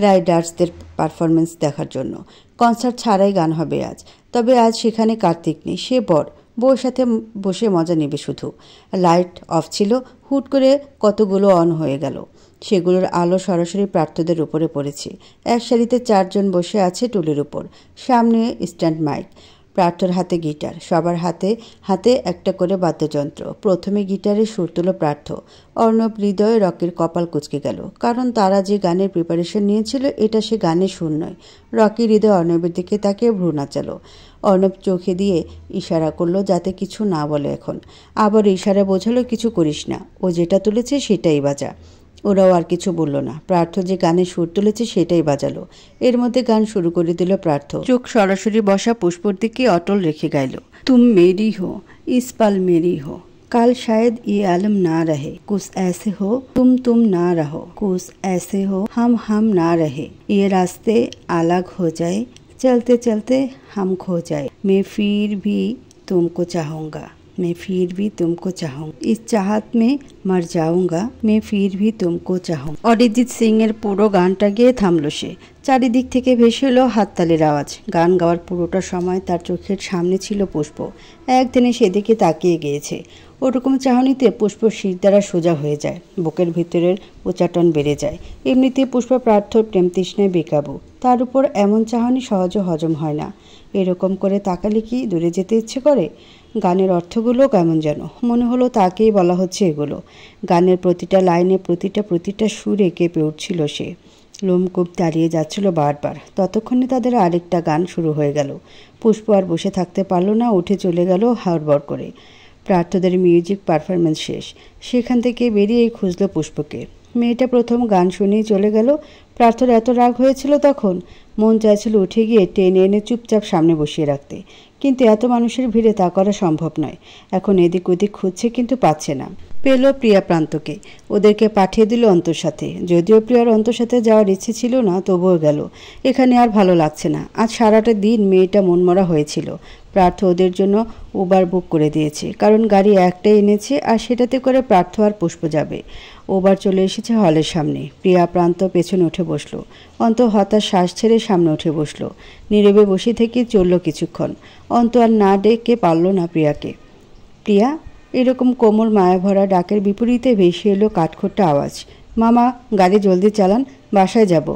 রাইডার্সদের পারফরমেন্স দেখার জন্য। কনসার্ট ছাড়াই গান হবে আজ। তবে আজ সেখানে কার্তিক নেই, সে বউর সাথে বসে মজা নেবে শুধু। লাইট অফ ছিল, হুট করে কতগুলো অন হয়ে গেল। সেগুলোর আলো সরাসরি প্রার্থদের উপরে পড়েছে। এক সারিতে 4 জন বসে আছে টুলের উপর, সামনে স্ট্যান্ড মাইক, প্রার্থর হাতে গিটার, সবার হাতে হাতে একটা করে বাদ্যযন্ত্র। প্রথমে গিটারে সুর তুল প্রার্থ। অর্ণব, হৃদয়, রকির কপাল কুঁচকে গেল, কারণ তারা যে গানের প্রিপারেশন নিয়েছিল এটা সে গানের সুর নয়। রকি, হৃদয় অর্ণবের দিকে তাকিয়ে ভ্রু নাচালো। অর্ণব চোখে দিয়ে ইশারা করলো যাতে কিছু না বলে এখন। আবার ইশারা বোঝালো কিছু করিস না, ও যেটা তুলেছে সেটাই বাজা। ওরাও আর কিছু বলল না। প্রার্থ যে গানে সুর তুলেছে সেটাই বাজালো। এর মধ্যে গান শুরু করে দিল প্রার্থ। চোখ সরাসরি বসা পুষ্পর দিকে অটল রেখে গাইল। তুম মেরি হো, ইস পাল মেরি হো, কাল शायद ये आलम ना रहे, कुछ ऐसे हो तुम ना रहो, कुछ ऐसे हो हम ना रहे, ये रास्ते अलग हो जाए, चलते चलते हम खो जाए, मैं फिर भी तुमको चाहूँगा, मैं फिर भी तुमको चाहूँगा, इस चाहत में मर जाऊँगा, मैं फिर भी तुमको चाहूँगा। অরিজিৎ সিং এর পুরো গানটা গিয়ে থামলো সে। চারিদিক থেকে ভেসে এলো হাততালির আওয়াজ। গান গাওয়ার পুরোটা সময় তার চোখের সামনে ছিল পুষ্প। একদিনে সেদিকে তাকিয়ে গিয়েছে। ওরকম চাহনিতে পুষ্প শির দ্বারা সোজা হয়ে যায়, বুকের ভিতরের উচ্চাটন বেড়ে যায়। এমনিতে পুষ্প প্রার্থর প্রেম তৃষ্ণায় বেকাবু, তার উপর এমন চাহনি সহজে হজম হয় না। এরকম করে তাকালে কি দূরে যেতে ইচ্ছে করে? গানের অর্থগুলো কেমন যেন মনে হলো তাকেই বলা হচ্ছে এগুলো। গানের প্রতিটা লাইনে প্রতিটা সুরে কেঁপে উঠছিল সে। লোমকূপ দাঁড়িয়ে যাচ্ছিল বারবার। ততক্ষণে তাদের আরেকটা গান শুরু হয়ে গেল। পুষ্প আর বসে থাকতে পারল না, উঠে চলে গেল হাড়বড় করে। প্রার্থদের মিউজিক পারফরমেন্স শেষ। সেখান থেকে বেরিয়েই খুঁজল পুষ্পকে। মেয়েটা প্রথম গান শুনেই চলে গেল। প্রার্থর এত রাগ হয়েছিল তখন, মন চাইছিল উঠে গিয়ে টেনে এনে চুপচাপ সামনে বসিয়ে রাখতে, কিন্তু এত মানুষের ভিড়ে তা করা সম্ভব নয়। এখন এদিক ওদিক খুঁজছে কিন্তু পাচ্ছে না। পেল প্রিয়া প্রান্তকে, ওদেরকে পাঠিয়ে দিল অন্তর সাথে। যদিও প্রিয়ার অন্তর সাথে যাওয়ার ইচ্ছে ছিল না, তবুও গেল। এখানে আর ভালো লাগছে না। আজ সারাটা দিন মেয়েটা মনমরা হয়েছিল। প্রার্থ ওদের জন্য উবার বুক করে দিয়েছে, কারণ গাড়ি একটাই এনেছে, আর সেটাতে করে প্রার্থ আর পুষ্প যাবে। উবার চলে এসেছে হলের সামনে। প্রিয়া প্রান্ত পেছনে উঠে বসলো। অন্ত হতাশ শ্বাস ছেড়ে সামনে উঠে বসলো। নীরবে বসে থেকে চলল কিছুক্ষণ। অন্ত আর না ডেকে পারল না প্রিয়াকে। প্রিয়া! এরকম কোমল মায়াভরা ডাকের বিপরীতে ভেসে এলো কাঠখোট্টা আওয়াজ। মামা, গাড়ি জলদি চালান, বাসায় যাব।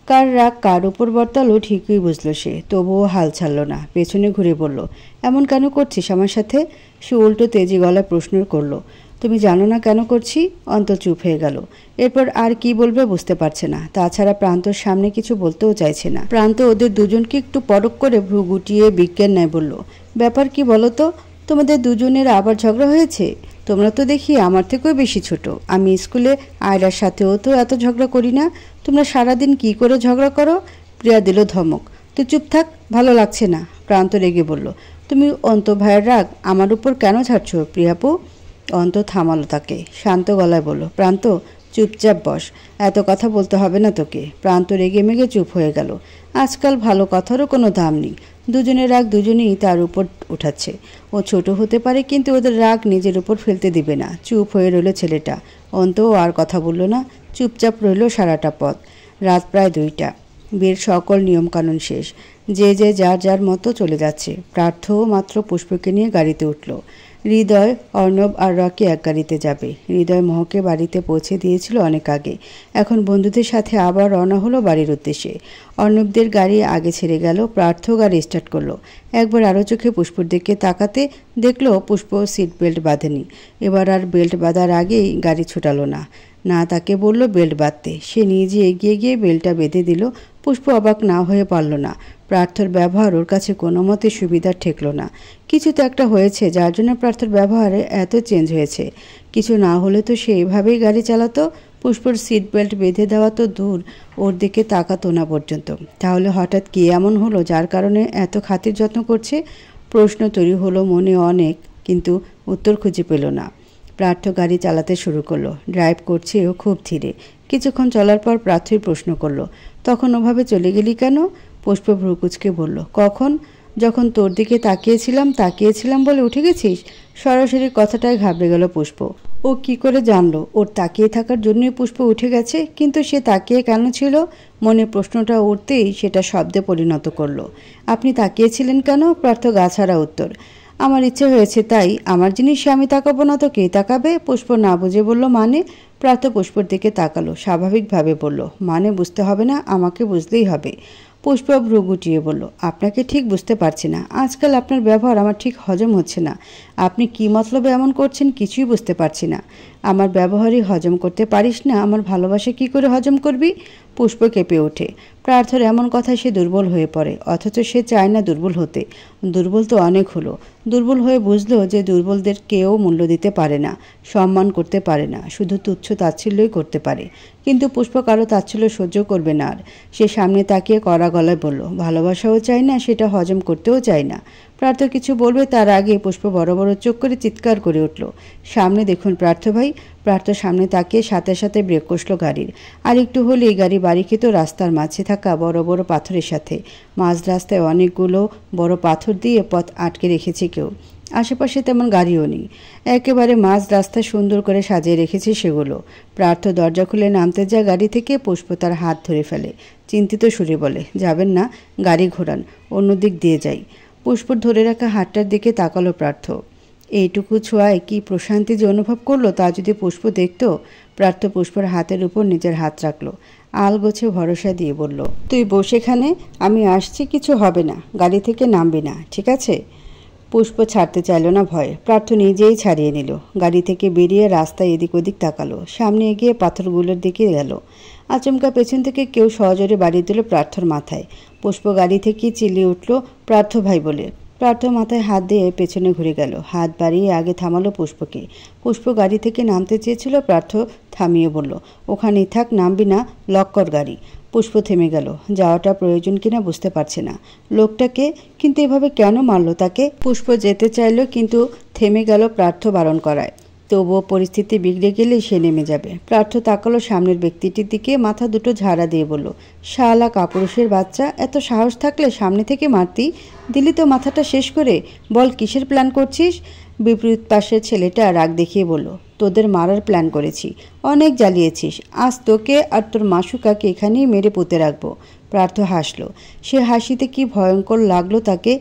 কার রাগ কার উপর বর্তালো ঠিকই বুঝলো সে, তবুও হাল ছাড়ল না। পেছনে ঘুরে বলল, এমন কেন করছিস আমার সাথে? সে উল্টো তেজি গলায় প্রশ্ন করলো। তুমি জানো না কেন করছি? অন্ত চুপ হয়ে গেল। এরপর আর কি বলবে বুঝতে পারছে না। তাছাড়া প্রান্তর সামনে কিছু বলতেও চাইছে না। প্রান্ত ওদের দুজনকে একটু পরখ করে ভ্রু গুটিয়ে বিজ্ঞান ন্যায় বলল, ব্যাপার কি বলো তো? তোমাদের দুজনের আবার ঝগড়া হয়েছে? তোমরা তো দেখি আমার থেকেও বেশি ছোট। আমি স্কুলে আয়রার সাথেও তো এত ঝগড়া করি না। তোমরা সারাদিন কি করে ঝগড়া করো? প্রিয়া দিল ধমক। তুই চুপ থাক, ভালো লাগছে না। প্রান্ত রেগে বলল, তুমি অন্ত ভাইয়ের রাগ আমার উপর কেন ছাড়ছো প্রিয়াপু? অন্ত থামালো তাকে, শান্ত গলায় বলল, প্রান্ত চুপচাপ বস, এত কথা বলতে হবে না তোকে। প্রান্ত রেগে মেগে চুপ হয়ে গেল। আজকাল ভালো কথারও কোনো দাম নেই। দুজনের রাগ দুজনেই তার উপর উঠাচ্ছে। ও ছোট হতে পারে, কিন্তু ওদের রাগ নিজের উপর ফেলতে দিবে না। চুপ হয়ে রইল ছেলেটা। অন্তও আর কথা বলল না, চুপচাপ রইল সারাটা পথ। রাত প্রায় 2টা। বিয়ের সকল নিয়মকানুন শেষ। যে যার যার মতো চলে যাচ্ছে। প্রার্থও মাত্র পুষ্পকে নিয়ে গাড়িতে উঠল। হৃদয়, অর্ণব আর রকি এক গাড়িতে যাবে। হৃদয় মহকে বাড়িতে পৌঁছে দিয়েছিল অনেক আগে। এখন বন্ধুদের সাথে আবার রওনা হলো বাড়ির উদ্দেশ্যে। অর্ণবদের গাড়ি আগে ছেড়ে গেল। প্রার্থ গাড়ি স্টার্ট করলো। একবার আরও চোখে পুষ্পর দিকে তাকাতে দেখলো পুষ্প সিট বেল্ট বাঁধেনি। এবার আর বেল্ট বাঁধার আগেই গাড়ি ছুটালো না। তাকে বলল বেল্ট বাঁধতে। সে নিজে এগিয়ে গিয়ে বেল্টটা বেঁধে দিল। পুষ্প অবাক না হয়ে পারল না। প্রার্থর ব্যবহার ওর কাছে কোনো মতে সুবিধার ঠেকল না। কিছু তো একটা হয়েছে যার জন্য প্রার্থর ব্যবহারে এত চেঞ্জ হয়েছে। কিছু না হলে তো সে এইভাবেই গাড়ি চালাতো। পুষ্পর সিট বেল্ট বেঁধে দেওয়া তো দূর, ওর দিকে তাকাতো না পর্যন্ত। তাহলে হঠাৎ কি এমন হলো যার কারণে এত খাতির যত্ন করছে? প্রশ্ন তৈরি হলো মনে অনেক, কিন্তু উত্তর খুঁজে পেল না। প্রার্থ গাড়ি চালাতে শুরু করলো। ড্রাইভ করছে ও খুব ধীরে। কিছুক্ষণ চলার পর প্রার্থই প্রশ্ন করলো, তখন ওভাবে চলে গেলি কেন? পুষ্প ভ্রুকুচকে বলল, কখন? যখন তোর দিকে তাকিয়েছিলাম বলে উঠে গেছিস? সরাসরি কথাটায় ঘাবড়ে গেল পুষ্প। ও কি করে জানলো ওর তাকিয়ে থাকার জন্যই পুষ্প উঠে গেছে? কিন্তু সে তাকিয়ে কেন ছিল? মনে প্রশ্নটা উঠতেই সেটা শব্দে পরিণত করলো। আপনি তাকিয়েছিলেন কেন? প্রার্থ গাছাড়া উত্তর। আমার ইচ্ছে হয়েছে তাই। আমার জিনিসে আমি তাকাবো না তো কে তাকাবে? পুষ্প না বুঝে বলল, মানে? প্রার্থ পুষ্পর দিকে তাকালো, স্বাভাবিকভাবে বলল, মানে বুঝতে হবে না, আমাকে বুঝলেই হবে। পুষ্প ভ্রু গুটিয়ে বলল, আপনাকে ঠিক বুঝতে পারছি না। আজকাল আপনার ব্যবহার আমার ঠিক হজম হচ্ছে না। আপনি কি মতলবে এমন করছেন কিছুই বুঝতে পারছি না। আমার ব্যবহারই হজম করতে পারিস না, আমার ভালোবাসা কি করে হজম করবি? পুষ্প কেঁপে ওঠে। প্রার্থর এমন কথায় সে দুর্বল হয়ে পড়ে, অথচ সে চায় না দুর্বল হতে। দুর্বল তো অনেক হলো। দুর্বল হয়ে বুঝলো যে দুর্বলদের কেউ মূল্য দিতে পারে না, সম্মান করতে পারে না, শুধু তুচ্ছ তাচ্ছিল্যই করতে পারে। কিন্তু পুষ্প কারো তাচ্ছিল্য সহ্য করবে না আর। সে সামনে তাকিয়ে কড়া গলায় বলল, ভালোবাসাও চাই না, সেটা হজম করতেও চাই না। প্রার্থ কিছু বলবে তার আগে পুষ্প বড় বড় চোখ করে চিৎকার করে উঠল, সামনে দেখুন প্রার্থ ভাই! প্রার্থ সামনে তাকিয়ে সাথে সাথে ব্রেক কষল গাড়ির। আর একটু হলেই গাড়ি বাড়ি খেত রাস্তার মাঝে থাকা বড় বড় পাথরের সাথে। মাঝ রাস্তায় অনেকগুলো বড় পাথর দিয়ে পথ আটকে রেখেছে কেউ। আশেপাশে তেমন গাড়িও নেই। একেবারে মাঝ রাস্তা সুন্দর করে সাজিয়ে রেখেছে সেগুলো। প্রার্থ দরজা খুলে নামতে যায় গাড়ি থেকে। পুষ্প তার হাত ধরে ফেলে, চিন্তিত সুরে বলে, যাবেন না? গাড়ি ঘোরান, অন্যদিক দিয়ে যাই। পুষ্পর ধরে রাখা হাতটার দিকে তাকালো প্রার্থ। এইটুকু ছোঁয়ায় কি প্রশান্তি যে অনুভব করলো তা যদি পুষ্প দেখত। প্রার্থ পুষ্পর হাতের উপর নিজের হাত রাখলো, আলগোছে ভরসা দিয়ে বলল, তুই বসে এখানে, আমি আসছি, কিছু হবে না, গাড়ি থেকে নামবি না, ঠিক আছে? পুষ্প ছাড়তে চাইল না ভয়ে। প্রার্থ নিজেই ছাড়িয়ে নিল। গাড়ি থেকে বেরিয়ে রাস্তায় এদিক ওদিক তাকালো, সামনে এগিয়ে পাথরগুলোর দিকে গেল। আচমকা পেছন থেকে কেউ সহজরে বাড়ি দিল প্রার্থর মাথায়। পুষ্প গাড়ি থেকে চিল্লিয়ে উঠল, প্রার্থ ভাই বলে। প্রার্থ মাথায় হাত দিয়ে পেছনে ঘুরে গেল, হাত বাড়িয়ে আগে থামালো পুষ্পকে। পুষ্প গাড়ি থেকে নামতে চেয়েছিল, প্রার্থ থামিয়ে বলল, ওখানেই থাক, নামবি না, লক কর গাড়ি। পুষ্প থেমে গেল, যাওয়াটা প্রয়োজন কিনা বুঝতে পারছে না। লোকটাকে কিন্তু এভাবে কেন মারলো তাকে? পুষ্প যেতে চাইল, কিন্তু থেমে গেল প্রার্থ বারণ করায়। তবুও পরিস্থিতি বিগড়ে গেলে সে নেমে যাবে। প্রার্থ তাকালো সামনের ব্যক্তিটির দিকে, মাথা দুটো ঝাড়া দিয়ে বলল, শালা কাপুরুষের বাচ্চা, এত সাহস থাকলে সামনে থেকে মারতি, দিলি তো মাথাটা শেষ করে। বল কিসের প্ল্যান করছিস? বিপরীত পাশের ছেলেটা রাগ দেখিয়ে বলল, তোদের মারার প্ল্যান করেছি, অনেক জ্বালিয়েছিস, আজ তোকে আর তোর মাসুকাকে এখানেই মেরে পুঁতে রাখবো। প্রার্থ হাসলো। সে হাসিতে কি ভয়ঙ্কর লাগলো তাকে।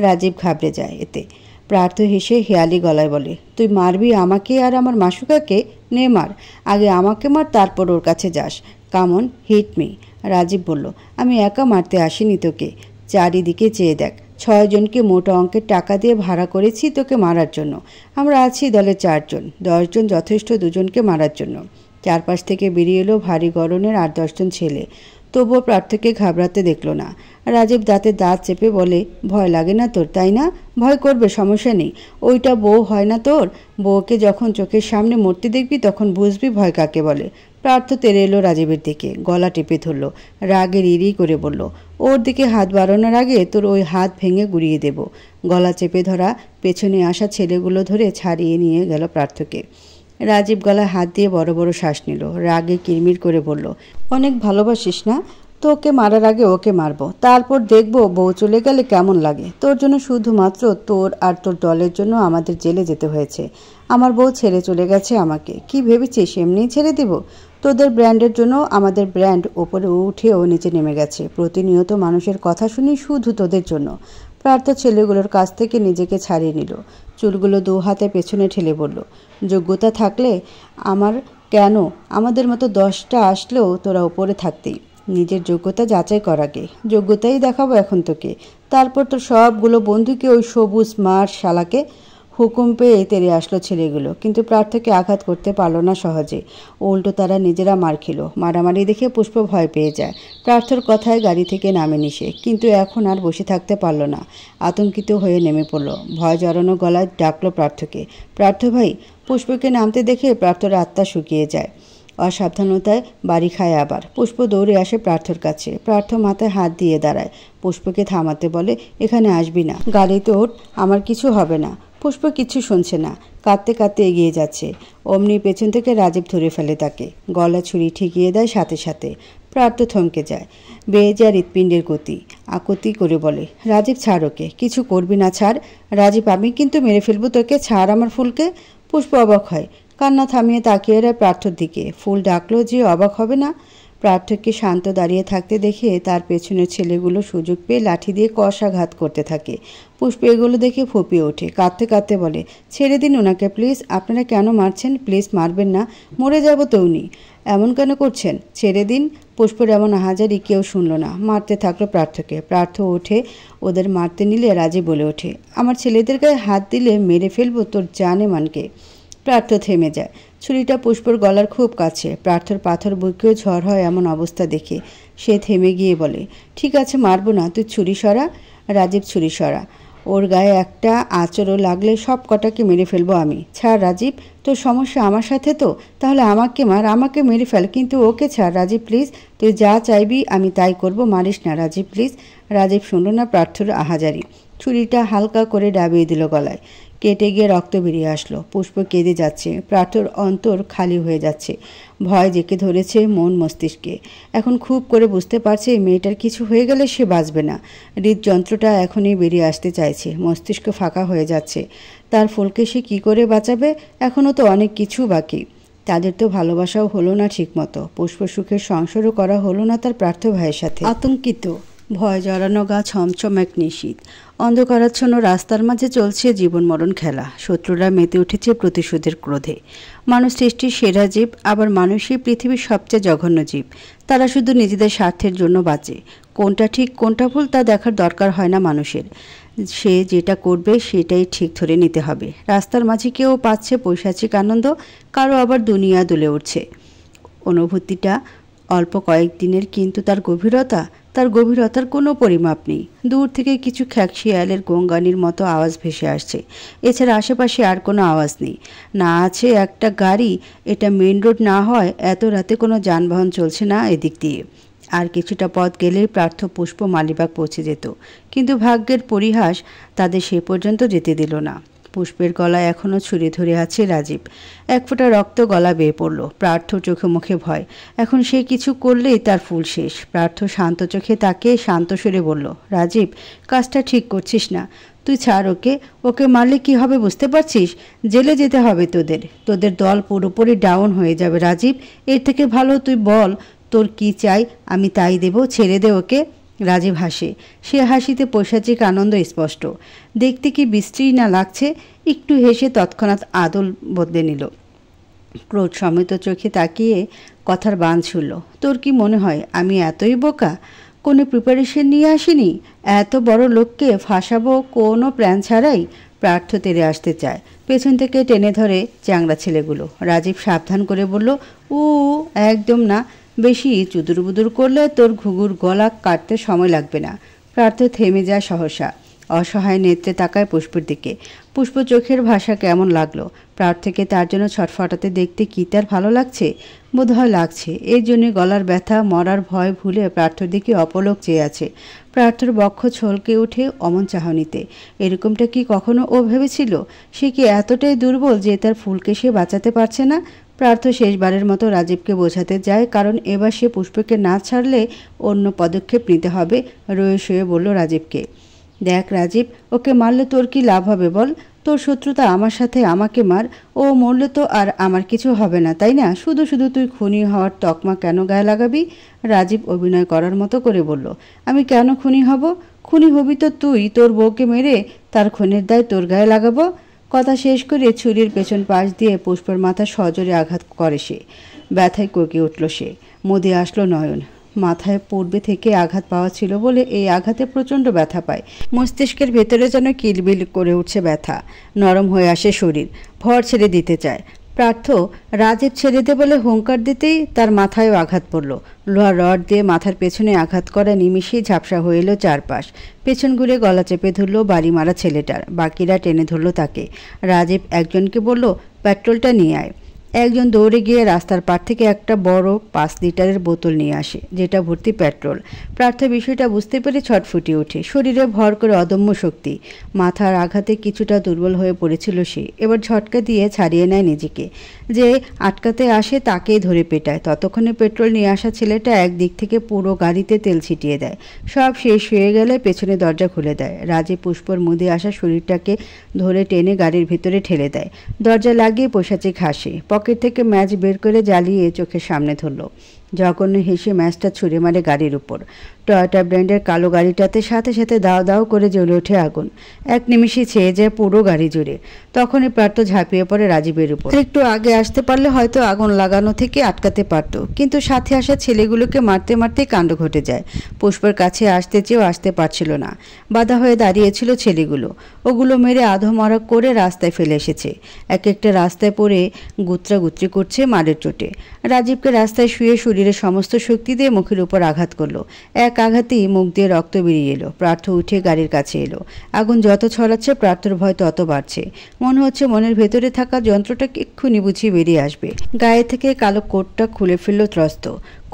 রাজীব ঘাবড়ে যায় এতে। প্রার্থ হেসে হেয়ালি গলায় বলে, তুই মারবি আমাকে আর আমার মাসুকাকে? নে মার, আগে আমাকে মার, তারপর ওর কাছে যাস। Come on, hit me. রাজীব বলল, আমি একা মারতে আসিনি তোকে, চারিদিকে চেয়ে দেখ, 6 জনকে মোটা অঙ্কের টাকা দিয়ে ভাড়া করেছি তোকে মারার জন্য। আমরা আছি দলে 4 জন, 10 জন যথেষ্ট 2 জনকে মারার জন্য। চারপাশ থেকে বেরিয়ে এলো ভারী গড়নের 8-10 জন ছেলে। তবুও প্রার্থকে ঘাবড়াতে দেখল না। রাজীব দাঁতে দাঁত চেপে বলে, ভয় লাগে না তোর, তাই না? ভয় করবে, সমস্যা নেই। ওইটা বউ হয় না তোর? বউকে যখন চোখের সামনে মূর্তি দেখবি তখন বুঝবি ভয় কাকে বলে। প্রার্থ তেরে এলো রাজীবের দিকে, গলা টিপে ধরল, রাগের ইরি করে বলল, ওর দিকে হাত বাড়ানোর আগে তোর ওই হাত ভেঙে গুড়িয়ে দেব। গলা চেপে ধরা পেছনে আসা ছেলেগুলো ধরে ছাড়িয়ে নিয়ে গেল প্রার্থকে। রাজীব গলায় হাত দিয়ে বড় বড় শ্বাস নিল, রাগে কিরমির করে বলল, অনেক ভালোবাসিস না? তোকে মারার আগে ওকে মারবো, তারপর দেখবো বউ চলে গেলে কেমন লাগে। তোর জন্য, শুধুমাত্র তোর আর তোর দলের জন্য আমাদের জেলে যেতে হয়েছে। আমার বউ ছেড়ে চলে গেছে আমাকে, কি ভেবেছিস এমনিই ছেড়ে দিব? তোদের ব্র্যান্ডের জন্য আমাদের ব্র্যান্ড ওপরে উঠেও নিচে নেমে গেছে। প্রতিনিয়ত মানুষের কথা শুনি শুধু তোদের জন্য। প্রার্থ ছেলেগুলোর কাছ থেকে নিজেকে ছাড়িয়ে নিল, চুলগুলো 2 হাতে পেছনে ঠেলে বলল, যোগ্যতা থাকলে আমার কেন, আমাদের মতো 10টা আসলেও তোরা উপরে থাকতেই। নিজের যোগ্যতা যাচাই কর আগে। যোগ্যতাই দেখাবো এখন তোকে, তারপর তোর সবগুলো বন্ধুকে ওই সবুজ মার শালাকে। হুকুম পেয়ে তেড়ে আসলো ছেলেগুলো, কিন্তু প্রার্থকে আঘাত করতে পারল না সহজে। উল্টো তারা নিজেরা মার খেল। মারামারি দেখে পুষ্প ভয় পেয়ে যায়। প্রার্থর কথায় গাড়ি থেকে নামেনি সে, কিন্তু এখন আর বসে থাকতে পারল না। আতঙ্কিত হয়ে নেমে পড়ল, ভয় জড়ানো গলায় ডাকলো প্রার্থকে, প্রার্থ ভাই। পুষ্পকে নামতে দেখে প্রার্থর আত্মা শুকিয়ে যায়। অসাবধানতায় বাড়ি খায় আবার। পুষ্প দৌড়ে আসে প্রার্থর কাছে। প্রার্থ মাথায় হাত দিয়ে দাঁড়ায়। পুষ্পকে থামাতে বলে, এখানে আসবি না, গাড়িতে ওঠ, আমার কিছু হবে না। পুষ্প কিছু শুনছে না, কাঁদতে কাঁদতে এগিয়ে যাচ্ছে। অমনি পেছন থেকে রাজীব ধরে ফেলে তাকে, গলা ছুরি ঠেকিয়ে দেয় সাথে সাথে। প্রার্থ থমকে যায়, বেয়ে যায় হৃৎপিণ্ডের গতি। আকুতি করে বলে, রাজীব ছাড় ওকে, কিছু করবি না, ছাড়। রাজীব, আমি কিন্তু মেরে ফেলবো তোকে, ছাড় আমার ফুলকে। পুষ্প অবাক হয়, কান্না থামিয়ে তাকিয়ে রয় প্রার্থর দিকে। ফুল ডাকলো যে অবাক হবে না। প্রার্থকে শান্ত দাঁড়িয়ে থাকতে দেখে তার পেছনের ছেলেগুলো সুযোগ পেয়ে লাঠি দিয়ে কষাঘাত করতে থাকে। পুষ্প এগুলো দেখে ফুপিয়ে ওঠে, কাঁদতে কাঁদতে বলে, ছেড়ে দিন ওনাকে প্লিজ, আপনারা কেন মারছেন? প্লিজ মারবেন না, মরে যাব তো উনি, এমন কেন করছেন? ছেড়ে দিন। পুষ্পর এমন আহাজারি কেউ শুনল না, মারতে থাকলো প্রার্থকে। প্রার্থ ওঠে, ওদের মারতে নিলে রাজীব বলে ওঠে, আমার ছেলেদের গায়ে হাত দিলে মেরে ফেলবো তোর জানে মানকে। প্রার্থ থেমে যায়, ছুরিটা পুষ্পর গলার খুব কাছে। প্রার্থর পাথর বুকেও ঝড় হয় এমন অবস্থা দেখে সে থেমে গিয়ে বলে, ঠিক আছে মারবো না, তুই ছুরি সরা। রাজীব ছুরি সরা, ওর গায়ে একটা আঁচড়ও লাগলে সব কটাকে মেরে ফেলবো আমি। ছাড় রাজীব, তোর সমস্যা আমার সাথে তো, তাহলে আমাকে মার, আমাকে মেরে ফেল, কিন্তু ওকে ছাড় রাজীব প্লিজ, তুই যা চাইবি আমি তাই করব, মারিস না রাজীব প্লিজ। রাজীব শুনল না প্রার্থর আহাজারি, ছুরিটা হালকা করে ডাবিয়ে দিল গলায়, কেটে গিয়ে রক্ত বেরিয়ে আসলো। পুষ্প কেঁদে যাচ্ছে, প্রার্থর অন্তর খালি হয়ে যাচ্ছে, ভয় জেঁকে ধরেছে মন মস্তিষ্কে। এখন খুব করে বুঝতে পারছে মেয়েটার কিছু হয়ে গেলে সে বাঁচবে না। হৃদযন্ত্রটা এখনই বেরিয়ে আসতে চাইছে, মস্তিষ্ক ফাঁকা হয়ে যাচ্ছে। তার ফুলকে সে কী করে বাঁচাবে? এখনও তো অনেক কিছু বাকি। তাদের তো ভালোবাসাও হলো না ঠিকমতো, পুষ্প সুখের সংসারও করা হলো না তার প্রার্থ ভাইয়ের সাথে। আতঙ্কিত, ভয় জড়ানো গা, ছমছম এক নিশীথ অন্ধকারাচ্ছন্ন রাস্তার মাঝে চলছে জীবন মরণ খেলা। শত্রুরা মেতে উঠেছে প্রতিশোধের ক্রোধে। মানুষ সৃষ্টির সেরা জীব, আবার মানুষই পৃথিবীর সবচেয়ে জঘন্য জীব। তারা শুধু নিজেদের স্বার্থের জন্য বাঁচে। কোনটা ঠিক কোনটা ভুল তা দেখার দরকার হয় না মানুষের। সে যেটা করবে সেটাই ঠিক ধরে নিতে হবে। রাস্তার মাঝে কেউ পাচ্ছে পৈশাচিক আনন্দ, কারো আবার দুনিয়া দুলে উঠছে। অনুভূতিটা অল্প কয়েকদিনের, কিন্তু তার গভীরতার কোনো পরিমাপ নেই। দূর থেকে কিছু খ্যাকশিয়ালের গঙ্গানির মতো আওয়াজ ভেসে আসছে, এছাড়া আশেপাশে আর কোনো আওয়াজ নেই। না আছে একটা গাড়ি, এটা মেন রোড না হয় এত রাতে কোনো যানবাহন চলছে না এদিক দিয়ে। আর কিছুটা পথ গেলেই প্রার্থ পুষ্প মালিবাগ পৌঁছে যেত, কিন্তু ভাগ্যের পরিহাস তাদের সে পর্যন্ত যেতে দিল না। পুষ্পের গলায় এখনও ছুরি ধরে আছে রাজীব। এক ফোঁটা রক্ত গলা বেয়ে পড়ল। প্রার্থ চোখে মুখে ভয়, এখন সে কিছু করলেই তার ফুল শেষ। প্রার্থ শান্ত চোখে তাকে শান্ত সুরে বলল, রাজীব, কাজটা ঠিক করছিস না, তুই ছাড় ওকে। ওকে মারলে কি হবে বুঝতে পারছিস? জেলে যেতে হবে তোদের দল পুরোপুরি ডাউন হয়ে যাবে রাজীব। এর থেকে ভালো তুই বল তোর কি চাই, আমি তাই দেব, ছেড়ে দে ওকে। রাজীব হাসে, সে হাসিতে পৈশাচিক আনন্দ স্পষ্ট। দেখতে কি বিশ্রী না লাগছে! একটু হেসে তৎক্ষণাৎ আদল বদলে নিল, ক্রোধ সমেত চোখে তাকিয়ে কথার বান ছুড়ল, তোর কি মনে হয় আমি এতই বোকা? কোনো প্রিপারেশন নিয়ে আসিনি, এত বড় লোককে ফাঁসাবো কোনো প্ল্যান ছাড়াই? প্রার্থ তেরে আসতে চায়, পেছন থেকে টেনে ধরে চ্যাংড়া ছেলেগুলো। রাজীব সাবধান করে বলল, একদম না, বেশি চুদুরবুদুর করলে তোর ঘুঘুর গলা কাটতে সময় লাগবে না। প্রার্থ থেমে যায় সহসা, অসহায় নেত্রে তাকায় পুষ্পের দিকে। পুষ্প চোখের ভাষা কেমন লাগলো প্রার্থকে, তার জন্য ছটফটাতে দেখতে কি তার ভালো লাগছে? বোধহয় লাগছে। এর জন্য গলার ব্যথা, মরার ভয় ভুলে প্রার্থর দিকে অপলক চেয়ে আছে। প্রার্থর বক্ষ ছলকে উঠে অমন চাহনিতে। এরকমটা কি কখনো ও ভেবেছিল? সে কি এতটাই দুর্বল যে তার ফুলকে সে বাঁচাতে পারছে না? প্রার্থ শেষবারের মতো রাজীবকে বোঝাতে যায়, কারণ এবার সে পুষ্পকে না ছাড়লে অন্য পদক্ষেপ নিতে হবে। রয়ে শুয়ে বলল রাজীবকে, দেখ রাজীব, ওকে মারলে তোর কি লাভ হবে বল? তোর শত্রুতা আমার সাথে, আমাকে মার, ও মরলে তো আর আমার কিছু হবে না, তাই না? শুধু শুধু তুই খুনি হওয়ার তকমা কেন গায়ে লাগাবি? রাজীব অভিনয় করার মতো করে বলল, আমি কেন খুনি হব? খুনি হবি তো তুই, তোর বউকে মেরে তার খুনের দায় তোর গায়ে লাগাবো। কথা শেষ করে ছুরির পেছন পাশ দিয়ে পুষ্পর মাথা সজোরে আঘাত করে সে। ব্যথায় কোঁকে উঠল সে, মদে আসলো নয়ন। মাথায় পূর্বে থেকে আঘাত পাওয়া ছিল বলে এই আঘাতে প্রচণ্ড ব্যথা পায়। মস্তিষ্কের ভেতরে যেন কিলবিল করে উঠছে ব্যথা, নরম হয়ে আসে শরীর, ভর ছেড়ে দিতে চায়। প্রার্থ রাজীব ছেড়ে দে বলে হুঙ্কার দিতেই তার মাথায়ও আঘাত পড়ল। লোহার রড দিয়ে মাথার পেছনে আঘাত করা নিমিষেই ঝাপসা হয়ে এলো চারপাশ। পেছন ঘুরে গলা চেপে ধরল বাড়ি মারা ছেলেটার, বাকিরা টেনে ধরল তাকে। রাজীব একজনকে বলল, পেট্রোলটা নিয়ে আয়। একজন দৌড়ে গিয়ে রাস্তার পার থেকে একটা বড় 5 লিটারের বোতল নিয়ে আসে, যেটা ভর্তি পেট্রোল। প্রার্থ বিষয়টা বুঝতে পেরে ছটফুটে ওঠে। শরীরে ভর করে অদম্য শক্তি। মাথার আঘাতে কিছুটা দুর্বল হয়ে পড়েছিল সে। এবার ঝটকা দিয়ে ছাড়িয়ে নেয় নিজেকে। যে আটকাতে আসে তাকেই ধরে পেটায়। ততক্ষণে পেট্রোল নিয়ে আসা ছেলেটা একদিক থেকে পুরো গাড়িতে তেল ছিটিয়ে দেয়। সব শেষ হয়ে গেলে পেছনে দরজা খুলে দেয়। রাজীব পুষ্পর মুদে আসা শরীরটাকে ধরে টেনে গাড়ির ভিতরে ঠেলে দেয়। দরজা লাগিয়ে পৈশাচিক হাসে। পকেট থেকে ম্যাচ বের করে জ্বালিয়ে চোখের সামনে ধরল। জঘন্য হেসে ম্যাচটা ছুঁড়ে মারে গাড়ির উপর। টয়োটা ব্র্যান্ডের কালো গাড়িটাতে সাথে সাথে দাও দাও করে জ্বলে ওঠে আগুন। এক নিমিষে ছেয়ে যায় পুরো গাড়ি জুড়ে। তখনই প্রার্থ ঝাঁপিয়ে পড়ে রাজীবের উপর। একটু আগে আসতে পারলে হয়তো আগুন লাগানো থেকে আটকাতে পারত, কিন্তু সাথে আসা ছেলেগুলোকে মারতে মারতে কাণ্ড ঘটে যায়। পুষ্পের কাছে আসতে চেয়েও আসতে পারছিল না। বাধা হয়ে দাঁড়িয়েছিল ছেলেগুলো। ওগুলো মেরে আধমরা করে রাস্তায় ফেলে এসেছে। এক একটা রাস্তায় পড়ে গুত্রাগুত্রি করছে মারের চোটে। রাজীবকে রাস্তায় শুয়ে শরীরের সমস্ত শক্তি দিয়ে মুখের উপর আঘাত করলো। এক আঘাতেই মুখ দিয়ে রক্ত বেরিয়ে এলো। প্রার্থ উঠে গাড়ির কাছে এলো। আগুন যত ছড়াচ্ছে প্রার্থর ভয় তত বাড়ছে। মনে হচ্ছে মনের ভেতরে থাকা যন্ত্রটা এক্ষুনি বুঝিয়ে বেরিয়ে আসবে। গায়ে থেকে কালো কোটটা খুলে ফেললো ত্রস্ত।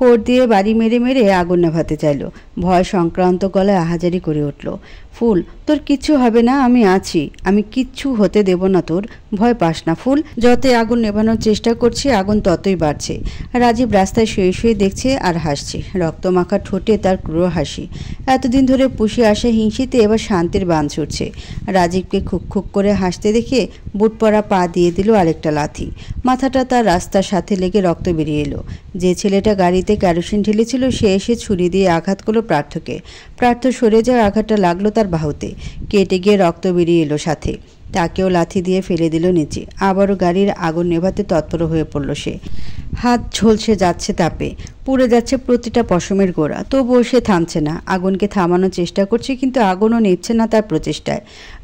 কোট দিয়ে বাড়ি মেরে মেরে আগুন নেভাতে চাইল। ভয় সংক্রান্ত গলায় আহাজারি করে উঠল। ফুল, তোর কিচ্ছু হবে না, আমি আছি। আমি কিচ্ছু হতে দেব না তোর। ভয় পাস না ফুল। যতই আগুন নেভানোর চেষ্টা করছি আগুন ততই বাড়ছে। রাজীব রাস্তায় শুয়ে শুয়ে দেখছে আর হাসছে। রক্তমাখা ঠোঁটে তার ক্রূর হাসি। এতদিন ধরে পুষে আসা হিংসিতে এবার শান্তির বান ছুটছে। রাজীবকে খুক খুক করে হাসতে দেখে বুট পরা পা দিয়ে দিল আরেকটা লাথি। মাথাটা তার রাস্তার সাথে লেগে রক্ত বেরিয়ে এলো। যে ছেলেটা গাড়িতে কেরোসিন ঢেলেছিল সে এসে ছুরি দিয়ে আঘাত করলো প্রার্থকে। প্রার্থ সরে যাওয়া আঘাতটা লাগলো তার বাহুতে। কেটে গিয়ে রক্ত বেরিয়ে এলো সাথে। তাকেও লাথি দিয়ে ফেলে দিল নিচে। আবারও গাড়ির আগুন নেভাতে তৎপর হয়ে পড়ল সে। হাত ঝলসে যাচ্ছে তাপে। পুড়ে যাচ্ছে প্রতিটা পশমের গোড়া। তবুও সে থামছে না। আগুনকে থামানোর চেষ্টা করছে, কিন্তু আগুনও নিচ্ছে না তার প্রচেষ্টায়।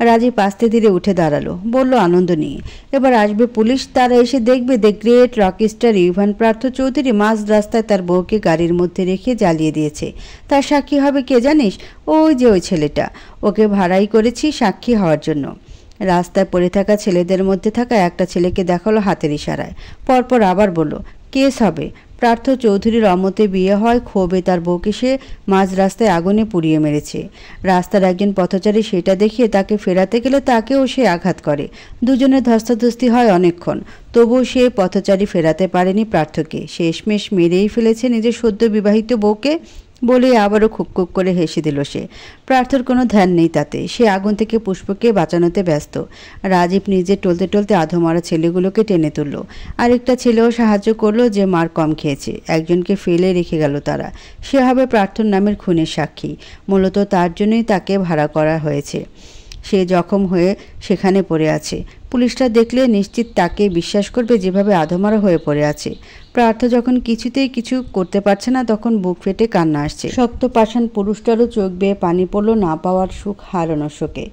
রাজীব আস্তে ধীরে উঠে দাঁড়ালো। বলল আনন্দ নিয়ে, এবার আসবে পুলিশ। তারা এসে দেখবে the great rockstar Evan Partho Chowdhury মাঝ রাস্তায় তার বউকে গাড়ির মধ্যে রেখে জ্বালিয়ে দিয়েছে। তার সাক্ষী হবে কে জানিস? ওই যে ওই ছেলেটা। ওকে ভাড়াই করেছি সাক্ষী হওয়ার জন্য। রাস্তায় পড়ে থাকা ছেলেদের মধ্যে থাকা একটা ছেলেকে দেখালো হাতের ইশারায়। পরপর আবার বলল, কেস হবে। পার্থ চৌধুরীর অমতে বিয়ে হয়। ক্ষোভে তার বউকে সে মাঝ রাস্তায় আগুনে পুড়িয়ে মেরেছে। রাস্তার একজন পথচারী সেটা দেখিয়ে তাকে ফেরাতে গেলে তাকেও সে আঘাত করে। দুজনের ধস্তাধস্তি হয় অনেকক্ষণ। তবুও সে পথচারী ফেরাতে পারেনি পার্থকে। শেষমেশ মেরেই ফেলেছে নিজের সদ্য বিবাহিত বউকে বলে আবারও খুব খুব করে হেসে দিল সে। পার্থর কোনো ধ্যান নেই তাতে। সে আগুন থেকে পুষ্পকে বাঁচানোতে ব্যস্ত। রাজীব নিজে টলতে টলতে আধমরা ছেলেগুলোকে টেনে তুলল। আরেকটা ছেলেও সাহায্য করলো যে মার কম খেয়েছে। একজনকে ফেলে রেখে গেল তারা। সে হবে পার্থর নামের খুনের সাক্ষী। মূলত তার জন্যই তাকে ভাড়া করা হয়েছে। সে জখম হয়ে সেখানে পড়ে আছে। পুলিশরা দেখলে নিশ্চিত তাকে বিশ্বাস করবে যেভাবে আধমরা হয়ে পড়ে আছে। পার্থ যখন কিছুতেই কিছু করতে পারছে না তখন বুক ফেটে কান্না আসছে। শক্ত পাষাণ পুরুষটারও চোখ বেয়ে পানি পড়ল না পাওয়ার সুখ হারানোর শোকে।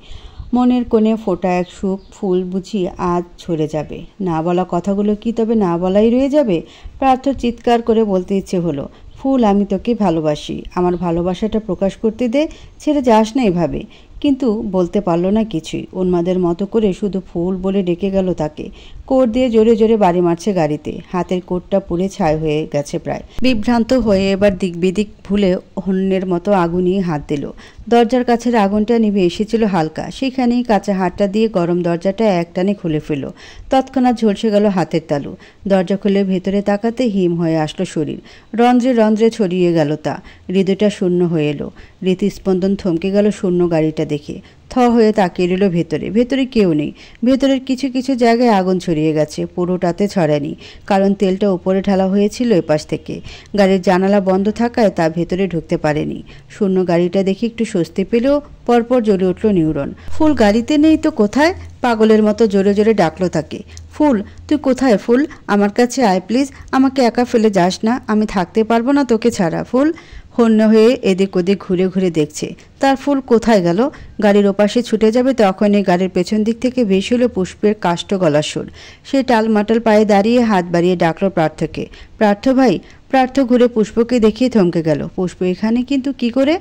মনের কোণে ফোটা এক সুখ ফুল বুঝি আজ ঝরে যাবে। না বলা কথাগুলো কি তবে না বলাই রয়ে যাবে? পার্থ চিৎকার করে বলতে ইচ্ছে হলো, ফুল, আমি তোকে ভালোবাসি। আমার ভালোবাসাটা প্রকাশ করতে দে, ছেড়ে যাস না এভাবে। কিন্তু বলতে পারল না কিছুই। উন্মাদের মতো করে শুধু ফুল বলে ডেকে গেল তাকে। কোট দিয়ে জোরে জোরে বাড়ি মারছে গাড়িতে। হাতের কোটটা পুড়ে ছাই হয়ে গেছে প্রায়। বিভ্রান্ত হয়ে এবার দিক বিদিক ভুলে অন্যের মতো আগুনই হাত দিল। দরজার কাছের আগুনটা নিভে এসেছিল হালকা। সেখানেই কাঁচা হাতটা দিয়ে গরম দরজাটা একটানে খুলে ফেলল। তৎক্ষণাৎ ঝলসে গেল হাতের তালু। দরজা খুলে ভেতরে তাকাতে হিম হয়ে আসলো শরীর। রন্ধ্রে রন্ধ্রে ছড়িয়ে গেল তা। হৃদয়টা শূন্য হয়ে এলো। হৃদস্পন্দন থমকে গেল শূন্য গাড়িটা দেখে। থ হয়ে তাকিয়ে রইল ভেতরে। ভেতরে কেউ নেই। ভেতরের কিছু কিছু জায়গায় আগুন ছড়িয়ে গেছে, পুরোটাতে ছড়ায়নি, কারণ তেলটা উপরে ঢালা হয়েছিল এপাশ থেকে। গাড়ির জানালা বন্ধ থাকায় তা ভেতরে ঢুকতে পারেনি। শূন্য গাড়িটা দেখে একটু স্বস্তি পেলেও পরপর জ্বলে উঠল নিউরন। ফুল গাড়িতে নেই তো কোথায়? পাগলের মতো জোরে জোরে ডাকলো তাকে। ফুল, তুই কোথায়? ফুল, আমার কাছে আয় প্লিজ। আমাকে একা ফেলে যাস না। আমি থাকতে পারবো না তোকে ছাড়া। ফুল হন্য হয়ে এদিক ওদিক ঘুরে ঘুরে দেখছে তার ফুল কোথায় গেল। গাড়ির ওপাশে ছুটে যাবে তখনই গাড়ির পেছন দিক থেকে ভেসে হলো পুষ্পের কাষ্ঠ গলার সুর। সে টালমাটাল পায়ে দাঁড়িয়ে হাত বাড়িয়ে ডাকলো পার্থকে। পার্থ ভাই। পার্থ ঘুরে পুষ্পকে দেখিয়ে থমকে গেল। পুষ্প এখানে কিন্তু কি করে?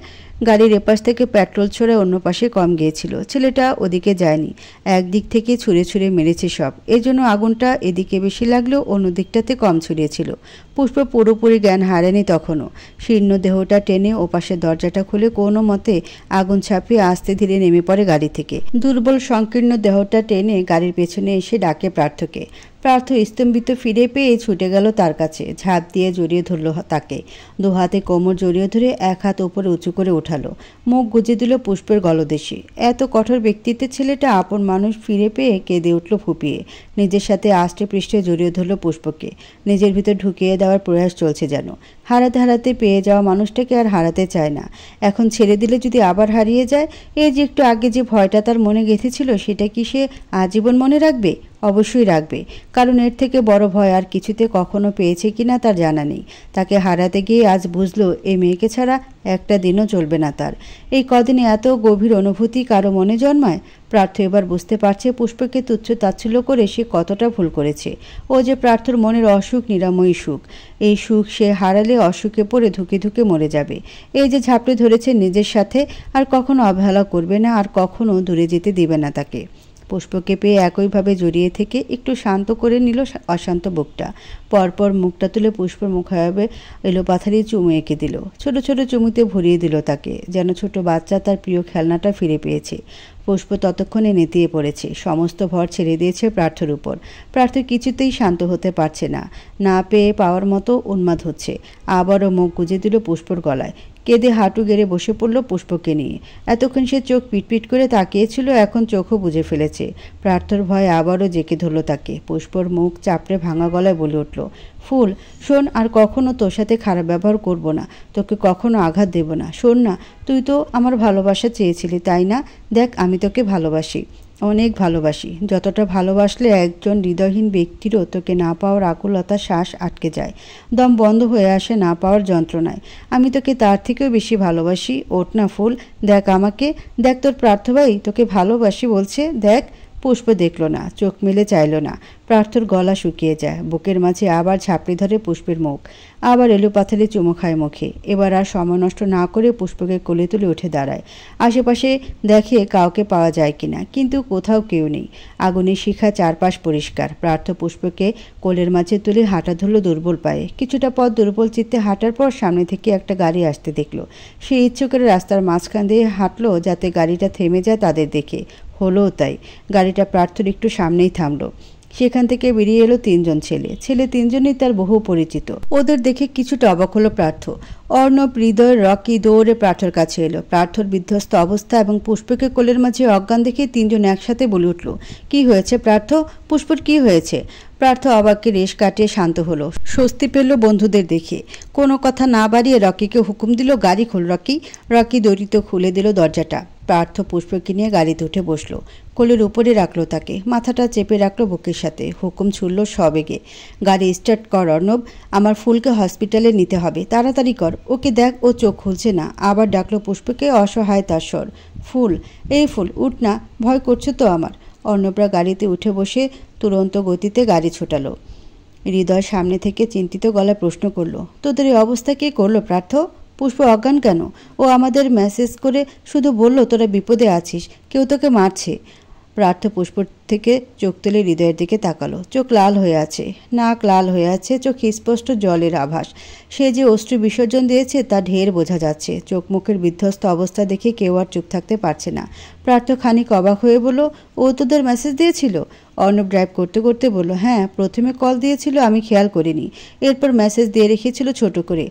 গাড়ির এপাশ থেকে পেট্রোল ছোড়ে অন্য পাশে কম গিয়েছিল। ছেলেটা ওদিকে যায়নি, একদিক থেকে ছুঁড়ে ছুঁড়ে মেরেছে সব। এজন্য আগুনটা এদিকে বেশি লাগলেও অন্য দিকটাতে কম ছড়িয়েছিল। পুষ্প পুরোপুরি জ্ঞান হারায়নি তখনও। শীর্ণ দেহটা টেনে ওপাশের দরজাটা খুলে কোনো মতে আগুন ছাপিয়ে আস্তে ধীরে নেমে পড়ে গাড়ি থেকে। দুর্বল সংকীর্ণ দেহটা টেনে গাড়ির পেছনে এসে ডাকে প্রার্থকে। প্রার্থ স্তম্ভিত ফিরে পেয়ে ছুটে গেল তার কাছে, ঝাঁপ দিয়ে জড়িয়ে ধরল তাকে। দু হাতে কোমর জড়িয়ে ধরে এক হাত ওপরে উঁচু করে উঠালো, মুখ গুজে দিল পুষ্পের গলদেশে। এত কঠোর ব্যক্তিত্বের ছেলেটা আপন মানুষ ফিরে পেয়ে কেঁদে উঠল ফুপিয়ে। নিজের সাথে আষ্টে পৃষ্ঠে জড়িয়ে ধরল পুষ্পকে, নিজের ভিতর ঢুকিয়ে দেওয়ার প্রয়াস চলছে যেন। হারাতে হারাতে পেয়ে যাওয়া মানুষটাকে আর হারাতে চায় না। এখন ছেড়ে দিলে যদি আবার হারিয়ে যায়, এই যে একটু আগে যে ভয়টা তার মনে গেঁথেছিল, সেটা কি সে আজীবন মনে রাখবে? অবশ্যই রাখবে, কারণ এর থেকে বড় ভয় আর কিছুতে কখনো পেয়েছে কিনা তার জানা নেই। তাকে হারাতে গিয়ে আজ বুঝলো এই মেয়েকে ছাড়া একটা দিনও চলবে না তার। এই কদিনে এত গভীর অনুভূতি কারো মনে জন্মায়? প্রার্থ এবার বুঝতে পারছে পুষ্পকে তুচ্ছ তাচ্ছিল্য করে সে কতটা ভুল করেছে। ও যে প্রার্থর মনের অসুখ, নিরাময়ী সুখ। এই সুখ সে হারালে অসুখে পড়ে ধুকে ধুকে মরে যাবে। এই যে ঝাঁপড়ে ধরেছে নিজের সাথে, আর কখনো অবহেলা করবে না, আর কখনো দূরে যেতে দিবে না তাকে। পুষ্পকে পেয়ে একইভাবে জড়িয়ে থেকে একটু শান্ত করে নিল অশান্ত বুকটা। পরপর মুখটা তুলে পুষ্পর মুখাবে এলোপাথারি চুমু এঁকে দিল। ছোট ছোট চুমুতে ভরিয়ে দিল তাকে, যেন ছোট বাচ্চা তার প্রিয় খেলনাটা ফিরে পেয়েছে। পুষ্প ততক্ষণে নেতিয়ে পড়েছে, সমস্ত ভর ছেড়ে দিয়েছে প্রার্থর উপর। প্রার্থ কিছুতেই শান্ত হতে পারছে না, না পেয়ে পাওয়ার মতো উন্মাদ হচ্ছে। আবারও মুখ গুজে দিল পুষ্পর গলায়, কেঁদে হাঁটু গেড়ে বসে পড়ল পুষ্পকে নিয়ে। এতক্ষণ সে চোখ পিটপিট করে তাকিয়েছিল, এখন চোখও বুঝে ফেলেছে। প্রার্থর ভয় আবারও জেঁকে ধরল তাকে। পুষ্পর মুখ চাপড়ে ভাঙা গলায় বলে উঠল, ফুল শোন, আর কখনো তোর সাথে খারাপ ব্যবহার করব না, তোকে কখনো আঘাত দেব না। শোন না, তুই তো আমার ভালোবাসা চেয়েছিলি, তাই না? দেখ, আমি তোকে ভালোবাসি, অনেক ভালোবাসি। যতটা ভালোবাসলে একজন হৃদয়হীন ব্যক্তিরও তোকে না পাওয়ার আকুলতা শ্বাস আটকে যায়, দম বন্ধ হয়ে আসে না পাওয়ার যন্ত্রণায়। আমি তোকে তার থেকেও বেশি ভালোবাসি। ওঠ না ফুল, দেখ আমাকে, দেখ তোর প্রার্থভাই তোকে ভালোবাসি বলছে, দেখ। পুষ্প দেখল না, চোখ মেলে চাইল না। প্রার্থর গলা শুকিয়ে যায়, বুকের মাঝে আবার ঝাঁপড়ে ধরে পুষ্পের মুখ, আবার এলোপাথারি চুমো খায় মুখে। এবার আর সময় নষ্ট না করে পুষ্পকে কোলে তুলে উঠে দাঁড়ায়। আশেপাশে দেখে কাউকে পাওয়া যায় কিনা, কিন্তু কোথাও কেউ নেই। আগুনের শিখা চারপাশ পরিষ্কার। প্রার্থ পুষ্পকে কোলের মাঝে তুলে হাঁটা ধরল দুর্বল পায়ে। কিছুটা পথ দুর্বল চিত্তে হাঁটার পর সামনে থেকে একটা গাড়ি আসতে দেখলো। সে ইচ্ছে করে রাস্তার মাঝখান দিয়ে হাঁটলো যাতে গাড়িটা থেমে যায় তাদের দেখে। হলো তাই। গাড়িটা প্রার্থর একটু সামনেই থামলো। সেখান থেকে বেরিয়ে এলো তিনজন ছেলে তিনজনই তার বহু পরিচিত। ওদের দেখে কিছুটা অবাক হলো প্রার্থ। অর্ণব, হৃদয়, রকি দৌড়ে প্রার্থর কাছে এলো। প্রার্থর বিধ্বস্ত অবস্থা এবং পুষ্পকে কোলের মাঝে অজ্ঞান দেখে তিনজন একসাথে বলে উঠল, কি হয়েছে প্রার্থ? পুষ্পর কি হয়েছে? প্রার্থ অবাককে রেশ কাটিয়ে শান্ত হলো, স্বস্তি পেল বন্ধুদের দেখে। কোনো কথা না বাড়িয়ে রকিকে হুকুম দিল, গাড়ি খোল রকি। রকি দড়িতে খুলে দিল দরজাটা। প্রার্থ পুষ্পকে নিয়ে গাড়িতে উঠে বসলো, কোলের উপরে রাখলো তাকে, মাথাটা চেপে রাখলো বুকের সাথে। হুকুম ছুড়ল সবেগে, গাড়ি স্টার্ট কর অর্ণব, আমার ফুলকে হসপিটালে নিতে হবে, তাড়াতাড়ি কর। ওকে দেখ, ও চোখ খুলছে না। আবার ডাকলো পুষ্পকে অসহায় তার স্বর, ফুল, এই ফুল উঠ না, ভয় করছে তো আমার। অর্ণবরা গাড়িতে উঠে বসে তুরন্ত গতিতে গাড়ি ছোটালো। হৃদয় সামনে থেকে চিন্তিত গলায় প্রশ্ন করলো, তোদের এই অবস্থা কে করলো প্রার্থ? পুষ্প অজ্ঞান কেন? ও আমাদের মেসেজ করে শুধু বলল তোরা বিপদে আছিস, কেউ তোকে মারছে। প্রার্থ পুষ্প থেকে চোখ তুলে হৃদয়ের দিকে তাকালো। চোখ লাল হয়ে আছে, নাক লাল হয়ে আছে, চোখ স্পষ্ট জলের আভাস। সে যে অশ্রু বিসর্জন দিয়েছে তা ঢের বোঝা যাচ্ছে। চোখ মুখের বিধ্বস্ত অবস্থা দেখে কেউ আর চুপ থাকতে পারছে না। প্রার্থ খানিক অবাক হয়ে বলল, ও তোদের মেসেজ দিয়েছিল? অর্ণব ড্রাইভ করতে করতে বলল, হ্যাঁ, প্রথমে কল দিয়েছিল, আমি খেয়াল করিনি। এরপর মেসেজ দিয়ে রেখেছিল ছোট করে,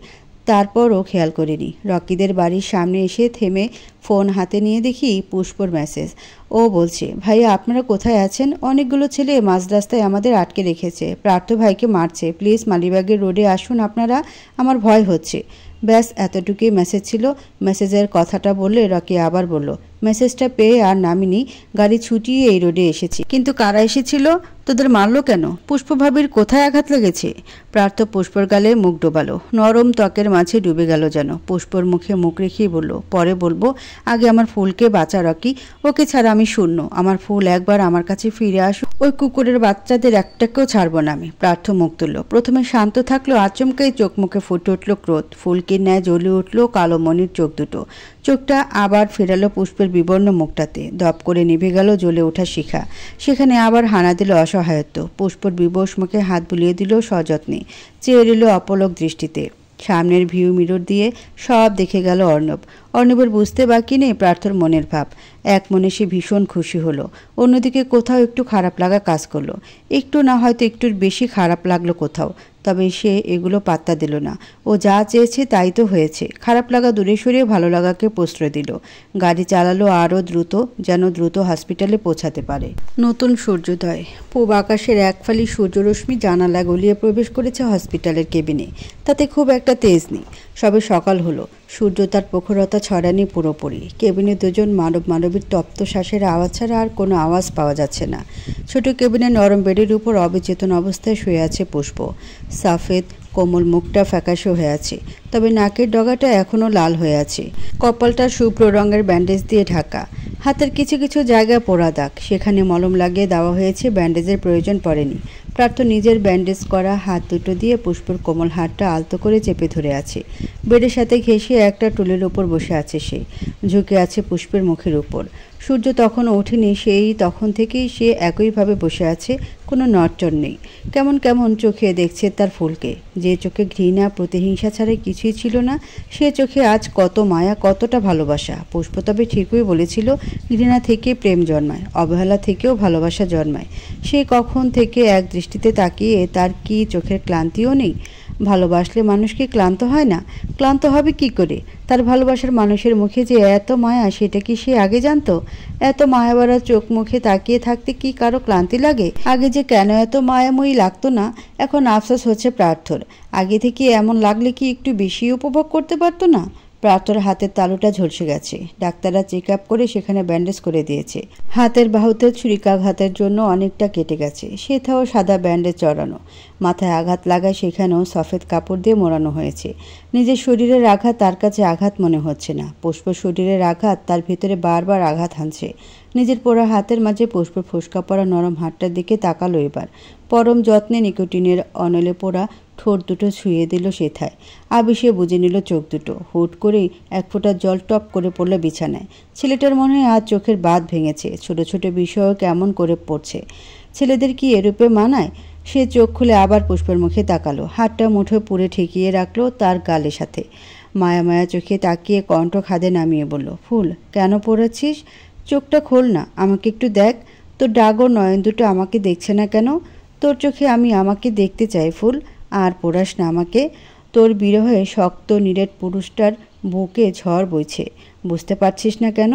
তারপরও খেয়াল করিনি। রকিদের বাড়ির সামনে এসে থেমে ফোন হাতে নিয়ে দেখি পুষ্পর মেসেজ। ও বলছে, ভাইয়া আপনারা কোথায় আছেন? অনেকগুলো ছেলে মাঝ রাস্তায় আমাদের আটকে রেখেছে, প্রার্থ ভাইকে মারছে, প্লিজ মালিবাগের রোডে আসুন আপনারা, আমার ভয় হচ্ছে। ব্যাস এতটুকুই মেসেজ ছিল। মেসেজের কথাটা বললে রকি আবার বলল, মেসেজটা পেয়ে আর নামিনি, গাড়ি ছুটিয়ে এই রোডে এসেছি। কিন্তু কারা এসেছিল? তোদের মারলো কেন? পুষ্পভাবির কোথায় আঘাত লেগেছে? প্রার্থ পুষ্পর গালে মুখ ডোবালো, নরম ত্বকের মাঝে ডুবে গেল যেন। পুষ্পর মুখে মুখ রেখেই বলল, পরে বলবো, আগে আমার ফুলকে বাঁচা রকি। ওকে ছাড়া আমি শূন্য। আমার ফুল একবার আমার কাছে ফিরে আসুক, ওই কুকুরের বাচ্চাদের একটাকেও ছাড়বো না আমি। প্রার্থ মুখ তুলল। প্রথমে শান্ত থাকলো, আচমকাই চোখ মুখে ফুটে উঠল ক্রোধ। ফুলকির ন্যায় জ্বলে উঠল কালো মনির চোখ দুটো। চোখটা আবার ফেরালো পুষ্পের বিবর্ণ মুখটাতে। দপ করে নিভে গেল জ্বলে ওঠা শিখা। সেখানে আবার হানা দিল অসহায়ত্ব। পুষ্পর বিবশ মুখে হাত বুলিয়ে দিল সযত্নে। চেয়ে রইল অপলক দৃষ্টিতে। সামনের ভিউ মিরর দিয়ে সব দেখে গেল অর্ণব। অর্ণবের বুঝতে বাকি নেই প্রার্থর মনের ভাব। এক মনে সে ভীষণ খুশি হলো। অন্যদিকে কোথাও একটু খারাপ লাগা কাজ করলো। একটু না, হয়তো একটুর বেশি খারাপ লাগলো কোথাও। তবে সে এগুলো পাত্তা দিল না। ও যা চেয়েছে তাই তো হয়েছে। খারাপ লাগা দূরে সরিয়ে ভালো লাগাকে প্রশ্রয় দিল। গাড়ি চালালো আরও দ্রুত, যেন দ্রুত হসপিটালে পৌঁছাতে পারে। নতুন সূর্যোদয়। পূব আকাশের এক ফালি সূর্যরশ্মি জানালা গলিয়ে প্রবেশ করেছে হসপিটালের কেবিনে। তাতে খুব একটা তেজ নেই। সবে সকাল হলো। সূর্য তার প্রখরতা ছড়ানি পুরোপুরি। কেবিনে দুজন মানবীর তপ্ত শ্বাসের আওয়াজ ছাড়া আর কোনো আওয়াজ পাওয়া যাচ্ছে না। ছোট কেবিনের নরম বেডের উপর অবিচেতন অবস্থায় শুয়ে আছে পুষ্প। সাফেদ কোমল মুখটা ফ্যাকাশে হয়ে আছে, তবে নাকের ডগাটা এখনও লাল হয়ে আছে। কপালটা শুভ্র রঙের ব্যান্ডেজ দিয়ে ঢাকা। হাতের কিছু কিছু জায়গায় পোড়া দাগ, সেখানে মলম লাগিয়ে দেওয়া হয়েছে, ব্যান্ডেজের প্রয়োজন পড়েনি। প্রার্থ নিজের ব্যান্ডেজ করা হাত দুটো দিয়ে পুষ্পর কোমল হাতটা আলতো করে চেপে ধরে আছে। বেডের সাথে ঘেঁষে একটা টুলের ওপর বসে আছে সে। ঝুঁকে আছে পুষ্পের মুখের উপর। সূর্য তখনও ওঠেনি, সেই তখন থেকেই সে একইভাবে বসে আছে, কোনো নড়চড় নেই। কেমন কেমন চোখে দেখছে তার ফুলকে। যে চোখে ঘৃণা প্রতিহিংসা ছাড়া কিছুই ছিল না, সে চোখে আজ কত মায়া, কতটা ভালোবাসা। পুষ্প তবে ঠিকই বলেছিল, ঘৃণা থেকে প্রেম জন্মায়, অবহেলা থেকেও ভালোবাসা জন্মায়। সে কখন থেকে এক দৃষ্টিতে তাকিয়ে তার কি চোখের ক্লান্তিও নেই। ভালোবাসলে মানুষ কি ক্লান্ত হয় না? ক্লান্ত হবে কি করে? তার ভালোবাসার মানুষের মুখে যে এত মায়া, সেটা কি সে আগে জানতো? এত মায়াভরা চোখ মুখে তাকিয়ে থাকতে কি কারো ক্লান্তি লাগে? আগে যে কেন এত মায়াময়ী লাগতো না, এখন আফসোস হচ্ছে প্রার্থর। আগে থেকে এমন লাগলে কি একটু বেশি উপভোগ করতে পারতো না? প্রার্থর হাতের তালুটা ঝলসে গেছে। ডাক্তাররা চেক আপ করে সেখানে ব্যান্ডেজ করে দিয়েছে। হাতের বাহুতে ছুরিকাঘাতের জন্য অনেকটা কেটে গেছে, সেটাও সাদা ব্যান্ডেজ চড়ানো। মাথায় আঘাত লাগায় সেখানেও সফেদ কাপড় দিয়ে মোড়ানো হয়েছে। নিজের শরীরের আঘাত তার কাছে আঘাত মনে হচ্ছে না। পুষ্প শরীরের আঘাত তার ভিতরে বারবার আঘাত হানছে। নিজের পোড়া হাতের মাঝে পুষ্পের ফোসকা পড়া নরম হাতটার দিকে তাকালো এবার। পরম যত্নে নিকোটিনের অনলে পোড়া ঠোঁট দুটো ছুঁয়ে দিল সেথায়। আবিষে বুঝে নিল চোখ দুটো। হুট করেই এক ফোঁটা জল টপ করে পড়ল বিছানায়। ছেলেটার মনে হয় আজ চোখের বাঁধ ভেঙেছে। ছোট ছোট বিষয়ও কেমন করে পড়ছে। ছেলেদের কি এরূপে মানায়? সে চোখ খুলে আবার পুষ্পের মুখে তাকালো। হাতটা মুঠোয় পুরে ঠেকিয়ে রাখলো তার গালের সাথে। মায়া মায়া চোখে তাকিয়ে কণ্ঠ খাদে নামিয়ে বলল, ফুল, কেন পড়াচ্ছিস? চোখটা খোল না, আমাকে একটু দেখ। তোর ডাগর নয়ন দুটো আমাকে দেখছে না কেন? তোর চোখে আমি আমাকে দেখতে চাই ফুল। আর পোড়াস না আমাকে। তোর বিরহে শক্ত নিরেট পুরুষটার বুকে ঝড় বইছে। বুঝতে পারছিস না কেন?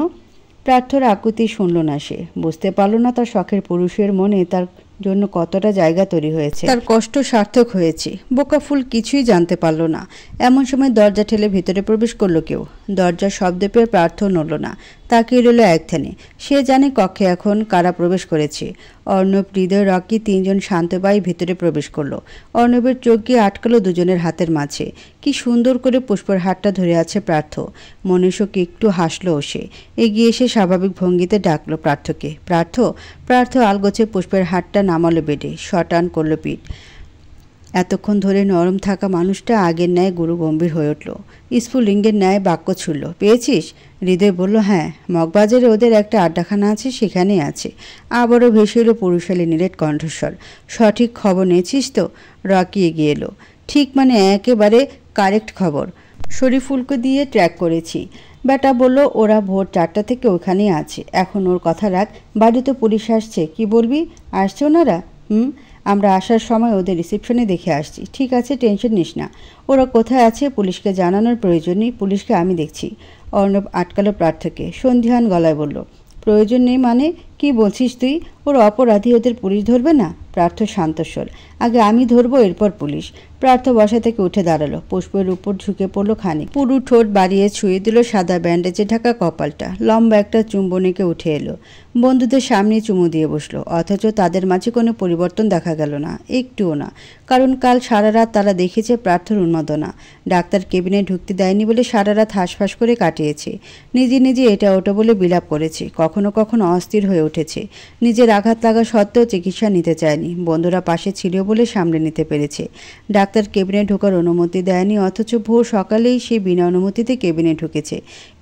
প্রার্থর আকুতি শুনল না সে। বুঝতে পারল না তার শখের পুরুষের মনে তার জন্য কতটা জায়গা তৈরি হয়েছে, তার কষ্ট সার্থক হয়েছে। বোকা ফুল কিছুই জানতে পারল না। এমন সময় দরজা ঠেলে ভিতরে প্রবেশ করলো কেউ। দরজার শব্দ পেয়ে প্রার্থ নড়ল না, তাকিয়ে রইল একথানে। সে জানে কক্ষে এখন কারা প্রবেশ করেছে। অর্ণব, হৃদয়, রকি, তিনজন শান্তবাই ভিতরে প্রবেশ করলো। অর্ণবের চোখ গিয়ে আটকালো দুজনের হাতের মাঝে। কি সুন্দর করে পুষ্পর হাতটা ধরে আছে প্রার্থ। মনীষকে একটু হাসলো সে। এগিয়ে এসে স্বাভাবিক ভঙ্গিতে ডাকলো প্রার্থকে। প্রার্থ। প্রার্থ আলগোছে পুষ্পের হাতটা নামালো বেডে, শটান করলো পিঠ। এতক্ষণ ধরে নরম থাকা মানুষটা আগের ন্যায় গুরু গম্ভীর হয়ে উঠল। স্ফুলিঙ্গের ন্যায় বাক্য ছুড়ল, পেয়েছিস? হৃদয় বলল, হ্যাঁ, মগবাজারে ওদের একটা আড্ডাখানা আছে, সেখানেই আছে। আবারও ভেসে এলো পুরুষালী নিরেট কণ্ঠস্বর। সঠিক খবর নিয়েছিস তো? রকি এগিয়ে এলো। ঠিক মানে একেবারে কারেক্ট খবর। শরীফুলকে দিয়ে ট্র্যাক করেছি। বেটা বলল ওরা ভোর 4টা থেকে ওখানেই আছে। এখন ওর কথা রাখ, বাড়িতে পুলিশ আসছে। কি বলবি? আসছে ওনারা? আমরা আসার সময় ওদের রিসেপশনে দেখে আসছি। ঠিক আছে, টেনশন নিস না। ওরা কোথায় আছে পুলিশকে জানানোর প্রয়োজন নেই, পুলিশকে আমি দেখছি। অর্ণব আটকালো প্রার্থকে, সন্ধিহান গলায় বলল, প্রয়োজন নেই মানে? কি বলছিস তুই? ওর অপরাধী, ওদের পুলিশ ধরবে না? প্রার্থ শান্তস্বর, আগে আমি ধরবো, এরপর পুলিশ। প্রার্থ বসা থেকে উঠে দাঁড়ালো, পুষ্পের উপর ঝুঁকে পড়লো খানিক, পুরো ঠোঁট বাড়িয়ে ছুঁয়ে দিল সাদা ব্যান্ডেজে ঢাকা কপালটা। লম্বা একটা চুম্বনীকে উঠে এলো, বন্ধুদের সামনে চুমু দিয়ে বসলো। অথচ তাদের মাঝে কোনো পরিবর্তন দেখা গেল না, একটুও না। কারণ কাল সারা রাত তারা দেখেছে প্রার্থর উন্মাদনা। ডাক্তার কেবিনে ঢুকতে দেয়নি বলে সারা রাত হাঁসফাঁস করে কাটিয়েছে। নিজে নিজে এটা ওটা বলে বিলাপ করেছে, কখনো কখনো অস্থির হয়ে উঠেছে। নিজের আঘাত লাগা সত্ত্বেও চিকিৎসা নিতে চায়নি, বন্ধুরা পাশে ছিল বলে সামলে নিতে পেরেছে। ডাক্তার কেবিনে ঢোকার অনুমতি দেয়নি, অথচ ভোর সকালেই সে বিনা অনুমতিতে কেবিনে ঢুকেছে।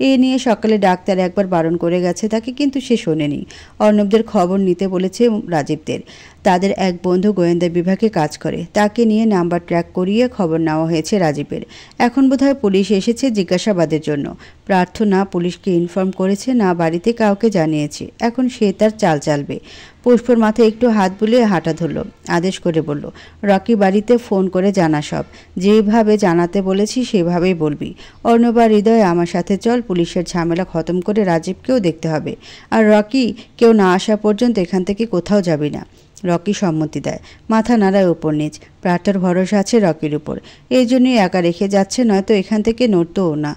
এ নিয়ে সকালে ডাক্তার একবার বারণ করে গেছে তাকে, কিন্তু সে শোনেনি। অর্ণবদের খবর নিতে বলেছে রাজীবদের। তাদের এক বন্ধু গোয়েন্দা বিভাগে কাজ করে, তাকে নিয়ে নাম্বার ট্র্যাক করিয়ে খবর নেওয়া হয়েছে রাজীবের। এখন বোধহয় পুলিশ এসেছে জিজ্ঞাসাবাদের জন্য। প্রার্থ না পুলিশকে ইনফর্ম করেছে, না বাড়িতে কাউকে জানিয়েছে। এখন সে তার চাল চালবে। পুষ্পর মাথায় একটু হাত বুলিয়ে হাঁটা ধরল, আদেশ করে বলল, রকি বাড়িতে ফোন করে জানা সব। যেভাবে জানাতে বলেছি সেভাবেই বলবি। অর্ণবা হৃদয় আমার সাথে চল, পুলিশের ঝামেলা খতম করে রাজীবকেও দেখতে হবে। আর রকি কেউ না আসা পর্যন্ত এখান থেকে কোথাও যাবি না। রকি সম্মতি দেয়, মাথা নাড়ায় উপর নিচ। প্রার্থর ভরসা আছে রকির উপর, এই জন্যই একা রেখে যাচ্ছে, নয়তো এখান থেকে নড়তও না।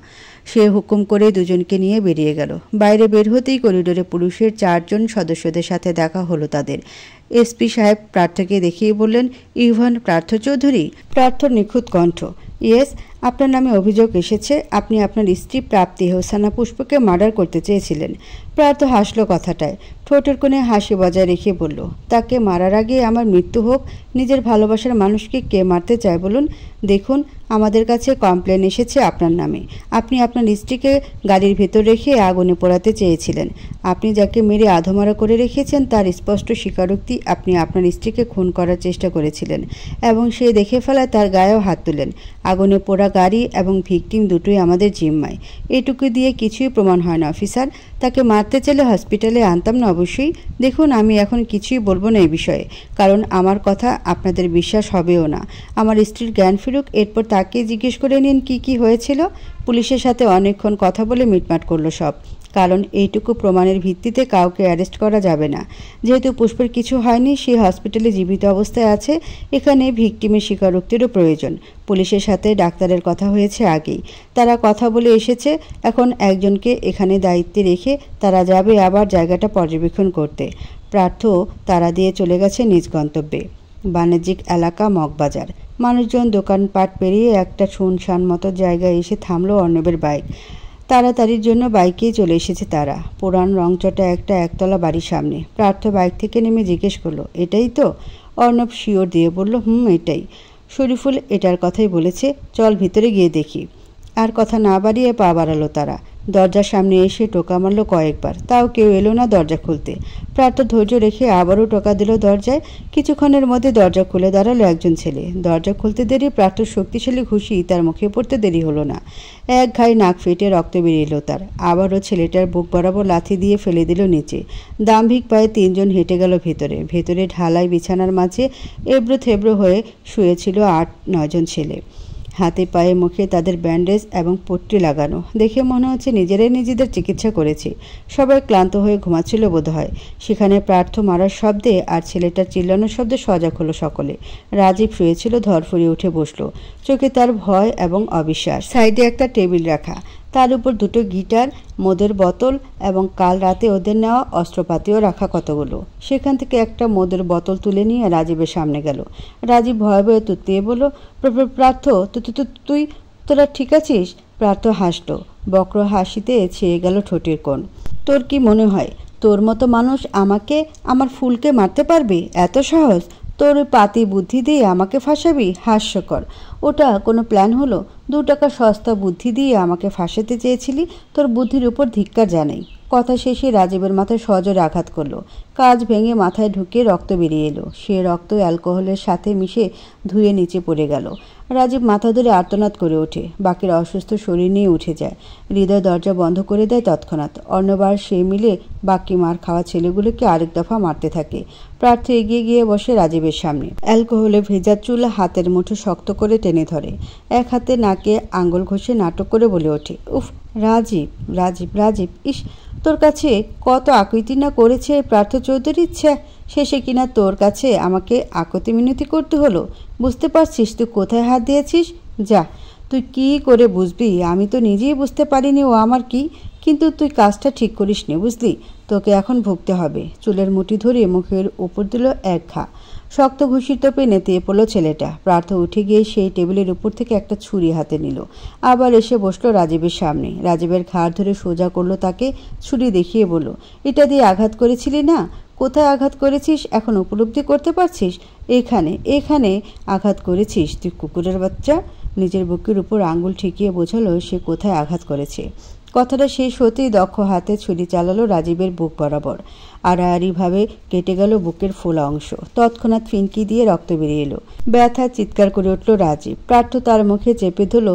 সে হুকুম করে দুজনকে নিয়ে বেরিয়ে গেল। বাইরে বের হতেই করিডোরে পুলিশের 4 জন সদস্যদের সাথে দেখা হলো তাদের। এসপি সাহেব প্রার্থকে দেখিয়ে বললেন, ইউভান পার্থ চৌধুরী? প্রার্থর নিখুঁত কণ্ঠ, ইয়েস, আপনার নামে অভিযোগ এসেছে আপনি আপনার স্ত্রী প্রাপ্তি হোসানা পুষ্পকে মার্ডার করতে চেয়েছিলেন। প্রার্থ হাসলো কথাটায়, ঠোঁটের কোণে হাসি বজায় রেখে বলল, তাকে মারার আগে আমার মৃত্যু হোক। নিজের ভালোবাসার মানুষকে কে মারতে চায় বলুন? দেখুন, আমাদের কাছে কমপ্লেন এসেছে আপনার নামে। আপনি আপনার স্ত্রীকে গাড়ির ভেতর রেখে আগুনে পোড়াতে চেয়েছিলেন। আপনি যাকে মেরে আধমরা করে রেখেছেন তার স্পষ্ট স্বীকারোক্তি আপনি আপনার স্ত্রীকে খুন করার চেষ্টা করেছিলেন, এবং সে দেখে ফেলায় তার গায়েও হাত তুলেন। আগুনে পোড়া গাড়ি এবং ভিকটিম দুটোই আমাদের জিম্মায়। এটুকু দিয়ে কিছুই প্রমাণ হয় না অফিসার। তাকে মারতে চাইলে হসপিটালে আনতাম না অবশ্যই। দেখুন, আমি এখন কিছুই বলবো না এই বিষয়ে, কারণ আমার কথা আপনাদের বিশ্বাস হবেও না। আমার স্ত্রীর জ্ঞান ফিরুক, এরপর তাকে জিজ্ঞেস করে নিন কি হয়েছিল। পুলিশের সাথে অনেকক্ষণ কথা বলে মিটমাট করলো সব, কারণ এইটুকু প্রমাণের ভিত্তিতে কাউকে অ্যারেস্ট করা যাবে না। যেহেতু পুষ্পের কিছু হয়নি, সে হসপিটালে জীবিত অবস্থায় আছে, এখানে ভিকটিমের স্বীকারোক্তিরও প্রয়োজন। পুলিশের সাথে ডাক্তারের কথা হয়েছে আগেই, তারা কথা বলে এসেছে। এখন একজনকে এখানে দায়িত্বে রেখে তারা যাবে আবার জায়গাটা পর্যবেক্ষণ করতে। প্রার্থ তারা দিয়ে চলে গেছে নিজ গন্তব্যে, বাণিজ্যিক এলাকা মগবাজার। মানুষজন দোকানপাট পেরিয়ে একটা শুনশান মতো জায়গায় এসে থামলো অর্ণবের বাইক। তাড়াতাড়ির জন্য বাইকেই চলে এসেছে তারা, পুরান রংচটা একটা একতলা বাড়ির সামনে। প্রার্থ বাইক থেকে নেমে জিজ্ঞেস করলো, এটাই তো? অর্ণব শিওর দিয়ে বলল, এটাই। শরীফুল এটার কথাই বলেছে, চল ভিতরে গিয়ে দেখি। আর কথা না বাড়িয়ে পা বাড়ালো তারা। দরজার সামনে এসে টোকা মারল কয়েকবার, তাও কেউ এলো না দরজা খুলতে। প্রার্থ ধৈর্য রেখে আবারও টোকা দিল দরজায়। কিছুক্ষণের মধ্যে দরজা খুলে দাঁড়ালো একজন ছেলে। দরজা খুলতে দেরি প্রার্থর শক্তিশালী ঘুষি তার মুখে পড়তে দেরি হলো না। এক ঘাই নাক ফেটে রক্ত বেরিয়ে এলো তার। আবারও ছেলেটার বুক বরাবর লাথি দিয়ে ফেলে দিল নিচে। দাম্ভিক পায়ে 3 জন হেঁটে গেল ভেতরে। ভেতরে ঢালাই বিছানার মাঝে এবড়ো থেবড়ো হয়ে শুয়েছিল 8-9 জন ছেলে। হাতে পায়ে মুখে তাদের ব্যান্ডেজ এবং পট্টি লাগানো। দেখে মনে হচ্ছে নিজেরাই নিজেদের চিকিৎসা করেছে। সবাই ক্লান্ত হয়ে ঘুমাচ্ছিল বোধহয়। সেখানে প্রার্থ মারার শব্দে আর ছেলেটার চিল্লানোর শব্দে সজাগ হলো সকলে। রাজীব শুয়েছিল, ধরফড়িয়ে উঠে বসলো। চোখে তার ভয় এবং অবিশ্বাস। সাইডে একটা টেবিল রাখা, তার উপর 2টো গিটার, মদের বোতল এবং কাল রাতে ওদের নেওয়া অস্ত্রপাতিও রাখা কতগুলো। সেখান থেকে একটা মদের বোতল তুলে নিয়ে রাজীবের সামনে গেল। রাজীব ভয়ে ভয়ে তুতলিয়ে বলল, প্রার্থ, তোরা ঠিক আছিস? প্রার্থ হাসল, বক্র হাসিতে ছেয়ে গেল ঠোঁটের কোণ। তোর কি মনে হয় তোর মতো মানুষ আমাকে, আমার ফুলকে মারতে পারবে? এত সহজ? তোর ওই পাতি বুদ্ধি দিয়ে আমাকে ফাঁসাবি? হাস্যকর। ওটা কোনো প্ল্যান হলো? 2 টাকা সস্তা বুদ্ধি দিয়ে আমাকে ফাঁসাতে চেয়েছিলি? তোর বুদ্ধির উপর ধিক্কার জানাই। কথা শেষে রাজীবের মাথায় সজোরে আঘাত করলো। কাজ ভেঙে মাথায় ঢুকে রক্ত বেরিয়ে এলো। সে রক্ত অ্যালকোহলের সাথে মিশে ধুয়ে নিচে পড়ে গেল। রাজীব মাথা ধরে আর্তনাদ করে ওঠে। বাকিরা অসুস্থ শরীর নিয়ে উঠে যায়। হৃদয় দরজা বন্ধ করে দেয় তৎক্ষণাৎ। অন্যবার সে মিলে বাকি মার খাওয়া ছেলেগুলোকে আরেক দফা মারতে থাকে। প্রার্থ এগিয়ে গিয়ে বসে রাজীবের সামনে। অ্যালকোহলে ভেজা চুল হাতের মুঠো শক্ত করে টেনে ধরে। এক হাতে নাকে আঙ্গুল ঘষে নাটক করে বলে ওঠে, উফ রাজীব, রাজীব, রাজীব, ইস, তোর কাছে কত আকুতি না করেছে প্রার্থ চৌধুরী, ইচ্ছা শেষে কিনা তোর কাছে আমাকে আকতি মিনতি করতে হলো। বুঝতে পারছিস তুই কোথায় হাত দিয়েছিস? যা, তুই কি করে বুঝবি? আমি তো নিজেই বুঝতে পারিনি ও আমার কি, কিন্তু তুই কাজটা ঠিক করিস নি, বুঝলি? তোকে এখন ভুগতে হবে। চুলের মুঠি ধরে মুখের উপর দিল এক ঘা। শক্ত ঘুষির তোপে নেতিয়ে পড়ল ছেলেটা। প্রার্থ উঠে গিয়ে সেই টেবিলের উপর থেকে একটা ছুরি হাতে নিল। আবার এসে বসলো রাজীবের সামনে। রাজীবের ঘাড় ধরে সোজা করলো তাকে, ছুরি দেখিয়ে বলল, এটা দিয়ে আঘাত করেছিলি না? কোথায় আঘাত করেছিস এখন উপলব্ধি করতে পারছিস? এখানে, এখানে আঘাত করেছিস তুই, কুকুরের বাচ্চা। নিজের বুকের উপর আঙুল ঠেকিয়ে বোঝালো সে কোথায় আঘাত করেছে। কথাটা শেষ হতেই দক্ষ হাতে ছুরি চালালো রাজীবের বুক বরাবর। আড়াআড়িভাবে কেটে গেল বুকের ফোলা অংশ। তৎক্ষণাৎ ফিনকি দিয়ে রক্ত বেরিয়ে এলো। ব্যথায় চিৎকার করে উঠল রাজীব। প্রার্থ তার মুখে চেপে ধরল,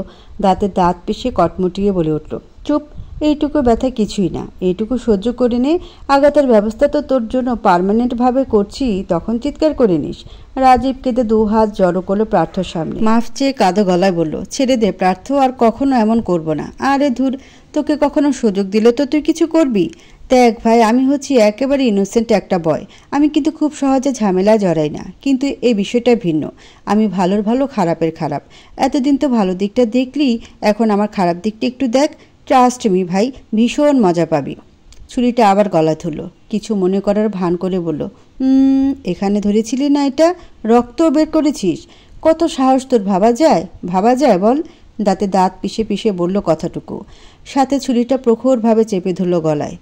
দাঁতে দাঁত পিষে কটমটিয়ে বলে উঠল, চুপ, এইটুকু ব্যথা কিছুই না, এইটুকু সহ্য করে নে। আঘাতের ব্যবস্থা তো তোর জন্য পার্মানেন্টভাবে করছি, তখন চিৎকার করে নিস। রাজীব কেঁদে 2 হাত জড়ো করলো প্রার্থর সামনে। মাফ চেয়ে কাঁদো গলায় বলল, ছেড়ে দে প্রার্থ, আর কখনো এমন করব না। আরে ধুর, তোকে কখনো সুযোগ দিলে তো তুই কিছু করবি? দেখ ভাই, আমি হচ্ছি একেবারে ইনোসেন্ট একটা বয়। আমি কিন্তু খুব সহজে ঝামেলায় জড়াই না, কিন্তু এই বিষয়টা ভিন্ন। আমি ভালোর ভালো, খারাপের খারাপ। এতদিন তো ভালো দিকটা দেখলি, এখন আমার খারাপ দিকটা একটু দেখ। ট্রাস্ট মি ভাই, ভীষণ মজা পাবি। ছুরিটা আবার গলা ধরল। কিছু মনে করার ভান করে বলল, এখানে ধরেছিলি না এটা? রক্ত বের করেছিস? কত সাহস তোর! ভাবা যায়, ভাবা যায় বল? দাঁতে দাঁত পিষে পিষে বলল কথাটুকু। সাথে ছুরিটা প্রখরভাবে চেপে ধরল গলায়।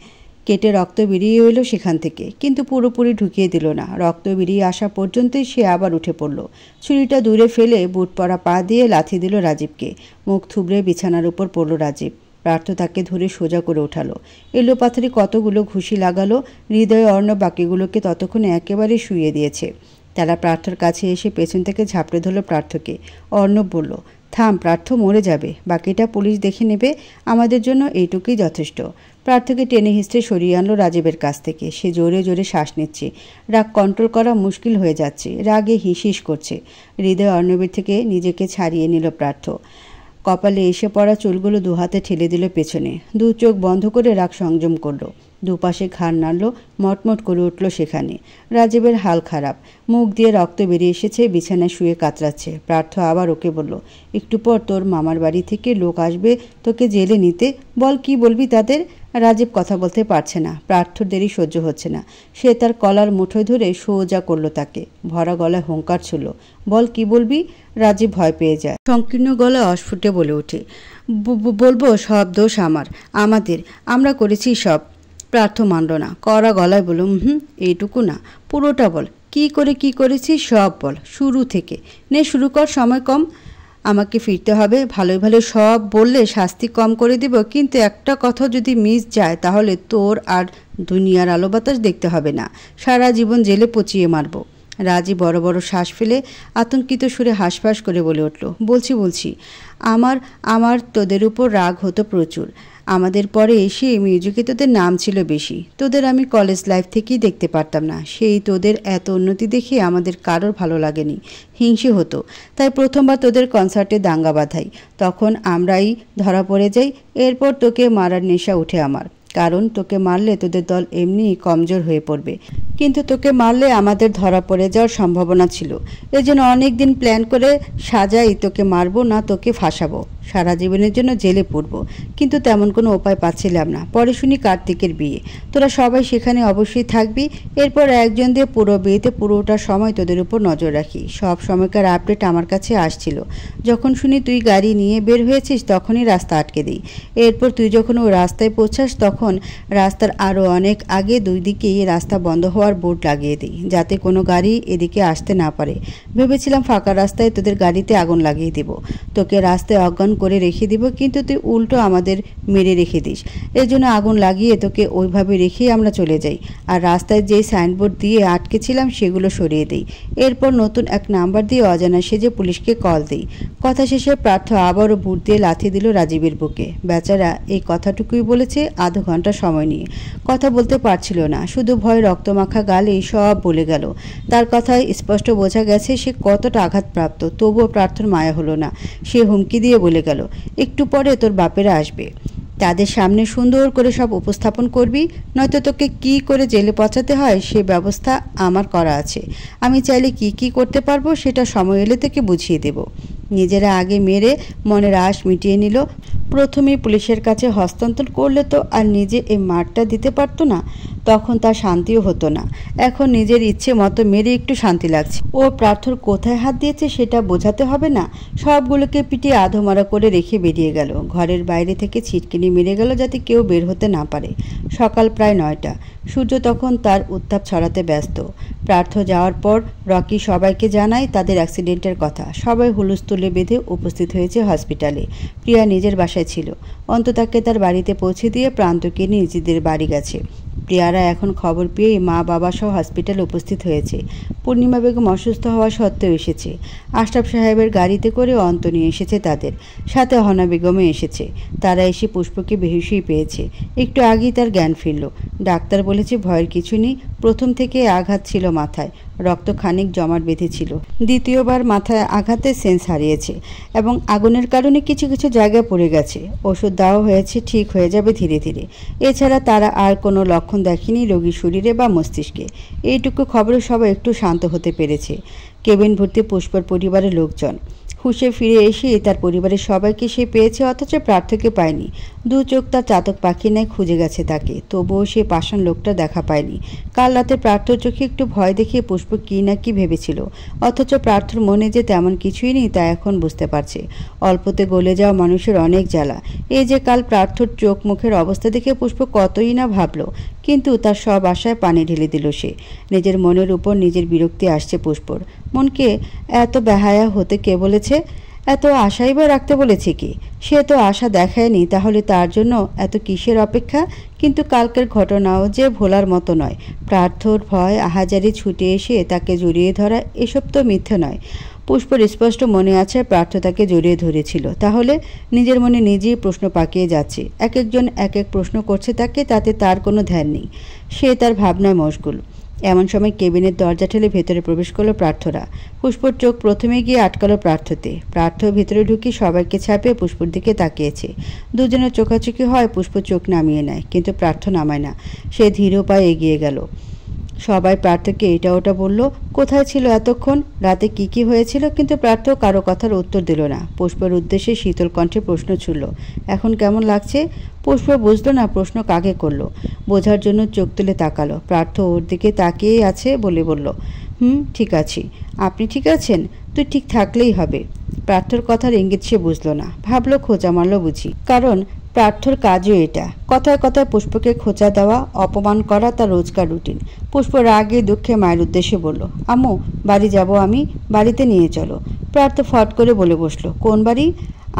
কেটে রক্ত বেরিয়ে এলো সেখান থেকে, কিন্তু পুরোপুরি ঢুকিয়ে দিল না। রক্ত বেরিয়ে আসা পর্যন্তই সে আবার উঠে পড়ল। ছুরিটা দূরে ফেলে বুট পরা পা দিয়ে লাথি দিল রাজীবকে। মুখ থুবড়ে বিছানার উপর পড়ল রাজীব। প্রার্থ তাকে ধরে সোজা করে ওঠালো। এলোপাথারি কতগুলো ঘুষি লাগালো। হৃদয়ে অর্ণব বাকিগুলোকে ততক্ষণে একেবারে শুইয়ে দিয়েছে। তারা প্রার্থর কাছে এসে পেছন থেকে ঝাপড়ে ধরল প্রার্থকে। অর্ণব বলল, থাম, প্রার্থ মরে যাবে, বাকিটা পুলিশ দেখে নেবে, আমাদের জন্য এইটুকুই যথেষ্ট। প্রার্থকে টেনে হিঁচড়ে সরিয়ে আনলো রাজীবের কাছ থেকে। সে জোরে জোরে শ্বাস নিচ্ছে। রাগ কন্ট্রোল করা মুশকিল হয়ে যাচ্ছে। রাগে হিস হিস করছে। হৃদয় অর্ণবের থেকে নিজেকে ছাড়িয়ে নিল প্রার্থ। কপালে এসে পড়া চুলগুলো 2 হাতে ঠেলে দিল পেছনে। 2 চোখ বন্ধ করে রাগ সংযম করল। দুপাশে ঘাড় নাড়ল, মটমট করে উঠল সেখানে। রাজীবের হাল খারাপ। মুখ দিয়ে রক্ত বেরিয়ে এসেছে, বিছানায় শুয়ে কাতরাচ্ছে। প্রার্থ আবার ওকে বলল, একটু পর তোর মামার বাড়ি থেকে লোক আসবে তোকে জেলে নিতে, বল কি বলবি তাদের? রাজীব কথা বলতে পারছে না। প্রার্থর দেরি সহ্য হচ্ছে না। সে তার কলার মুঠোয় ধরে সোজা করল তাকে। ভরা গলায় হুঙ্কার ছিল, বল কি বলবি? রাজীব ভয় পেয়ে যায়। সংকীর্ণ গলায় অস্ফুটে বলে ওঠে, বলবো সব দোষ আমাদের, আমরা করেছি সব। প্রার্থ মানল না। কড়া গলায় বলল, এইটুকু না, পুরোটা বল। কি করে কি করেছিস সব বল, শুরু থেকে। নে শুরু কর, সময় কম। আমাকে ফিরতে হবে। ভালোই ভালো সব বললে শাস্তি কম করে দিব, কিন্তু একটা কথা যদি মিস যায় তাহলে তোর আর দুনিয়ার আলো বাতাস দেখতে হবে না। সারা জীবন জেলে পচিয়ে মারব। রাজি বড় বড় শ্বাস ফেলে আতঙ্কিত সুরে হাঁসফাঁস করে বলে উঠল, বলছি আমার তোদের উপর রাগ হতো প্রচুর। আমাদের পরে এসে মিউজিকে তোদের নাম ছিল বেশি। তোদের আমি কলেজ লাইফ থেকেই দেখতে পারতাম না। সেই তোদের এত উন্নতি দেখে আমাদের কারোর ভালো লাগেনি, হিংসে হতো। তাই প্রথমবার তোদের কনসার্টে দাঙ্গা বাঁধাই। তখন আমরাই ধরা পড়ে যাই। এরপর তোকে মারার নেশা উঠে আমার, কারণ তোকে মারলে তোদের দল এমনিই কমজোর হয়ে পড়বে, কিন্তু তোকে মারলে আমাদের ধরা পড়ে যাওয়ার সম্ভাবনা ছিল। এজন্য অনেক দিন প্ল্যান করে সাজাই তোকে মারবো না, তোকে ফাঁসাবো, সারা জীবনের জন্য জেলে পড়ব। কিন্তু তেমন কোনো উপায় পাচ্ছিলাম না। পরে শুনি কার্তিকের বিয়ে, তোরা সবাই সেখানে অবশ্যই থাকবি। এরপর একজন দিয়ে পুরো বিয়েতে পুরোটা সময় তোদের উপর নজর রাখি। সব সময়কার আপডেট আমার কাছে আসছিল। যখন শুনি তুই গাড়ি নিয়ে বের হয়েছিস তখনই রাস্তা আটকে দিই। এরপর তুই যখন ও রাস্তায় পৌঁছাস তখন রাস্তার আরও অনেক আগে 2 দিকেই রাস্তা বন্ধ হওয়ার বোর্ড লাগিয়ে দিই, যাতে কোনো গাড়ি এদিকে আসতে না পারে। ভেবেছিলাম ফাঁকা রাস্তায় তোদের গাড়িতে আগুন লাগিয়ে দেব, তোকে রাস্তায় অজ্ঞান করে রেখে দিব, কিন্তু তুই উল্টো আমাদের মেরে রেখে দিস। এর জন্য আগুন লাগিয়ে তোকে ওইভাবে রেখেই আমরা চলে যাই। আর রাস্তায় যেই সাইনবোর্ড দিয়ে আটকেছিলাম সেগুলো সরিয়ে দিই। এরপর নতুন এক নাম্বার দিয়ে অজানা সেজে পুলিশকে কল দিই। কথা শেষে প্রার্থ আবারও বুট দিয়ে লাথি দিল রাজীবের বুকে। বেচারা এই কথাটুকুই বলেছে, আধা ঘন্টা সময় নিয়ে। কথা বলতে পারছিল না, শুধু ভয় রক্তমাখা গালে সব বলে গেল। তার কথায় স্পষ্ট বোঝা গেছে সে কতটা আঘাতপ্রাপ্ত। তবুও প্রার্থর মায়া হলো না। সে হুমকি দিয়ে বলে গেল, একটু পরে তোর বাপেরা আসবে। তাদের সামনে সুন্দর করে সব উপস্থাপন করবি, নয়তো তোকে কি করে জেলে পচাতে হয় সে ব্যবস্থা আমার করা আছে। আমি চাইলে কি কি করতে পারবো সেটা সময় এলে তোকে বুঝিয়ে দেব। নিজেরা আগে মেরে মনের আশ মিটিয়ে নিল। প্রথমেই পুলিশের কাছে হস্তান্তর করলে তো আর নিজে এই মারটা দিতে পারতো না, তখন তার শান্তিও হতো না। এখন নিজের ইচ্ছে মতো মেরে একটু শান্তি লাগছে। ও প্রার্থর কোথায় হাত দিয়েছে সেটা বোঝাতে হবে না। সবগুলোকে পিটিয়ে আধোমারা করে রেখে বেরিয়ে গেল। ঘরের বাইরে থেকে ছিটকিনি মেরে গেল যাতে কেউ বের হতে না পারে। সকাল প্রায় 9টা। সূর্য তখন তার উত্তাপ ছড়াতে ব্যস্ত। প্রার্থ যাওয়ার পর রকি সবাইকে জানায় তাদের অ্যাক্সিডেন্টের কথা। সবাই হুলস্থুলে বেঁধে উপস্থিত হয়েছে হসপিটালে। প্রিয়া নিজের বাসায় ছিল। অন্ততাকে তার বাড়িতে পৌঁছে দিয়ে প্রান্তকে নিজেদের বাড়ি গেছে। প্রিয়ারা এখন খবর পেয়ে মা বাবা সহ হসপিটালে উপস্থিত হয়েছে। পূর্ণিমা বেগম অসুস্থ হওয়া সত্ত্বেও এসেছে। আশরাফ সাহেবের গাড়িতে করে অন্ত নিয়ে এসেছে তাদের সাথে। হনা বেগমও এসেছে। তারা এসে পুষ্পকে বেহুশই পেয়েছে। একটু আগেই তার জ্ঞান ফিরল। ডাক্তার বলেছে ভয়ের কিছু নেই। প্রথম থেকে আঘাত ছিল মাথায়, রক্ত খানিক জমাট বেঁধেছিল। দ্বিতীয়বার মাথায় আঘাতে সেন্স হারিয়েছে এবং আগুনের কারণে কিছু কিছু জায়গায় পড়ে গেছে। ওষুধ দেওয়া হয়েছে, ঠিক হয়ে যাবে ধীরে ধীরে। এছাড়া তারা আর কোনো লক্ষণ দেখেনি রোগীর শরীরে বা মস্তিষ্কে। এইটুকু খবরে সবাই একটু শান্ত হতে পেরেছে। কেবিন ভর্তি পুষ্পর পরিবারের লোকজন। হুঁশে ফিরে এসে তার পরিবারের সবাইকে সে পেয়েছে, অথচ প্রার্থকে পায়নি। দু চোখ তার চাতক পাখি নাই খুঁজে গেছে তাকে, তবুও সে পাষাণ লোকটা দেখা পায়নি। কাল রাতে প্রার্থর চোখে একটু ভয় দেখিয়ে পুষ্প কি না কি ভেবেছিল, অথচ প্রার্থর মনে যে তেমন কিছুই নেই তা এখন বুঝতে পারছে। অল্পতে গলে যাওয়া মানুষের অনেক জ্বালা। এই যে কাল প্রার্থর চোখ মুখের অবস্থা দেখে পুষ্প কতই না ভাবল, কিন্তু তার সব আশায় পানি ঢেলে দিল সে। নিজের মনের উপর নিজের বিরক্তি আসছে পুষ্পর। মনকে এত বেহায়া হতে কে বলেছে? এত আশাই বা রাখতে বলেছে কি? সে তো আশা দেখায়নি, তাহলে তার জন্য এত কিসের অপেক্ষা? কিন্তু কালকের ঘটনাও যে ভোলার মতো নয়। প্রার্থর ভয় আহাজারি ছুটে এসে তাকে জড়িয়ে ধরা, এসব তো মিথ্যে নয়। পুষ্পর স্পষ্ট মনে আছে প্রার্থ তাকে জড়িয়ে ধরেছিল। তাহলে নিজের মনে নিজেই প্রশ্ন পাকিয়ে যাচ্ছে। এক একজন এক এক প্রশ্ন করছে তাকে, তাতে তার কোনো ধ্যান নেই। সে তার ভাবনায় মশগুল। এমন সময় কেবিনের দরজা ঠেলে ভেতরে প্রবেশ করলো প্রার্থরা। পুষ্পর চোখ প্রথমে গিয়ে আটকালো প্রার্থতে। প্রার্থ ভেতরে ঢুকে সবাইকে ছাপিয়ে পুষ্পর দিকে তাকিয়েছে। দুজনের চোখাচোখি হয়, পুষ্প চোখ নামিয়ে নেয়, কিন্তু প্রার্থ নামায় না। সে ধীর পায়ে এগিয়ে গেল। সবাই প্রার্থকে এটা ওটা বলল, কোথায় ছিল এতক্ষণ, রাতে কি কি হয়েছিল, কিন্তু প্রার্থ কারো কথার উত্তর দিল না। পুষ্পের উদ্দেশ্যে শীতল কণ্ঠে প্রশ্ন ছুড়ল, এখন কেমন লাগছে? পুষ্প বুঝলো না প্রশ্ন কাকে করলো। বোঝার জন্য চোখ তুলে তাকালো। প্রার্থ ওর দিকে তাকিয়েই আছে বলে বলল, ঠিক আছি। আপনি ঠিক আছেন? তুই ঠিক থাকলেই হবে। প্রার্থর কথার ইঙ্গিত সে বুঝলো না। ভাবলো খোঁচা মারল বুঝি, কারণ প্রার্থর কাজও এটা। কথায় কথায় পুষ্পকে খোঁচা দেওয়া, অপমান করা তার রোজকার রুটিন। পুষ্প রাগে দুঃখে মায়ের উদ্দেশ্যে বলল, আম্মু বাড়ি যাব আমি, বাড়িতে নিয়ে চলো। প্রার্থ ফট করে বলে বসলো, কোন বাড়ি?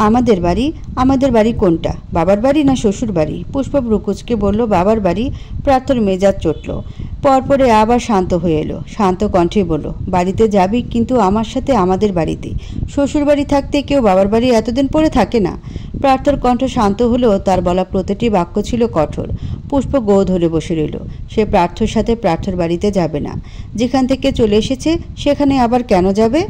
আমাদের বাড়ি? আমাদের বাড়ি কোনটা? বাবার বাড়ি না শ্বশুর বাড়ি? পুষ্প ব্রুকুচকে বলল, বাবার বাড়ি। প্রার্থর মেজাজ চটল। পরপরে আবার শান্ত হয়ে এলো। শান্ত কণ্ঠে বলল, বাড়িতে যাবি, কিন্তু আমার সাথে আমাদের বাড়িতে। শ্বশুর বাড়ি থাকতে কেউ বাবার বাড়ি এতদিন পরে থাকে না। প্রার্থর কণ্ঠ শান্ত হলেও তার বলা প্রতিটি বাক্য ছিল কঠোর। পুষ্প গো ধরে বসে রইল। সে প্রার্থর সাথে প্রার্থর বাড়িতে যাবে না। যেখান থেকে চলে এসেছে সেখানে আবার কেন যাবে?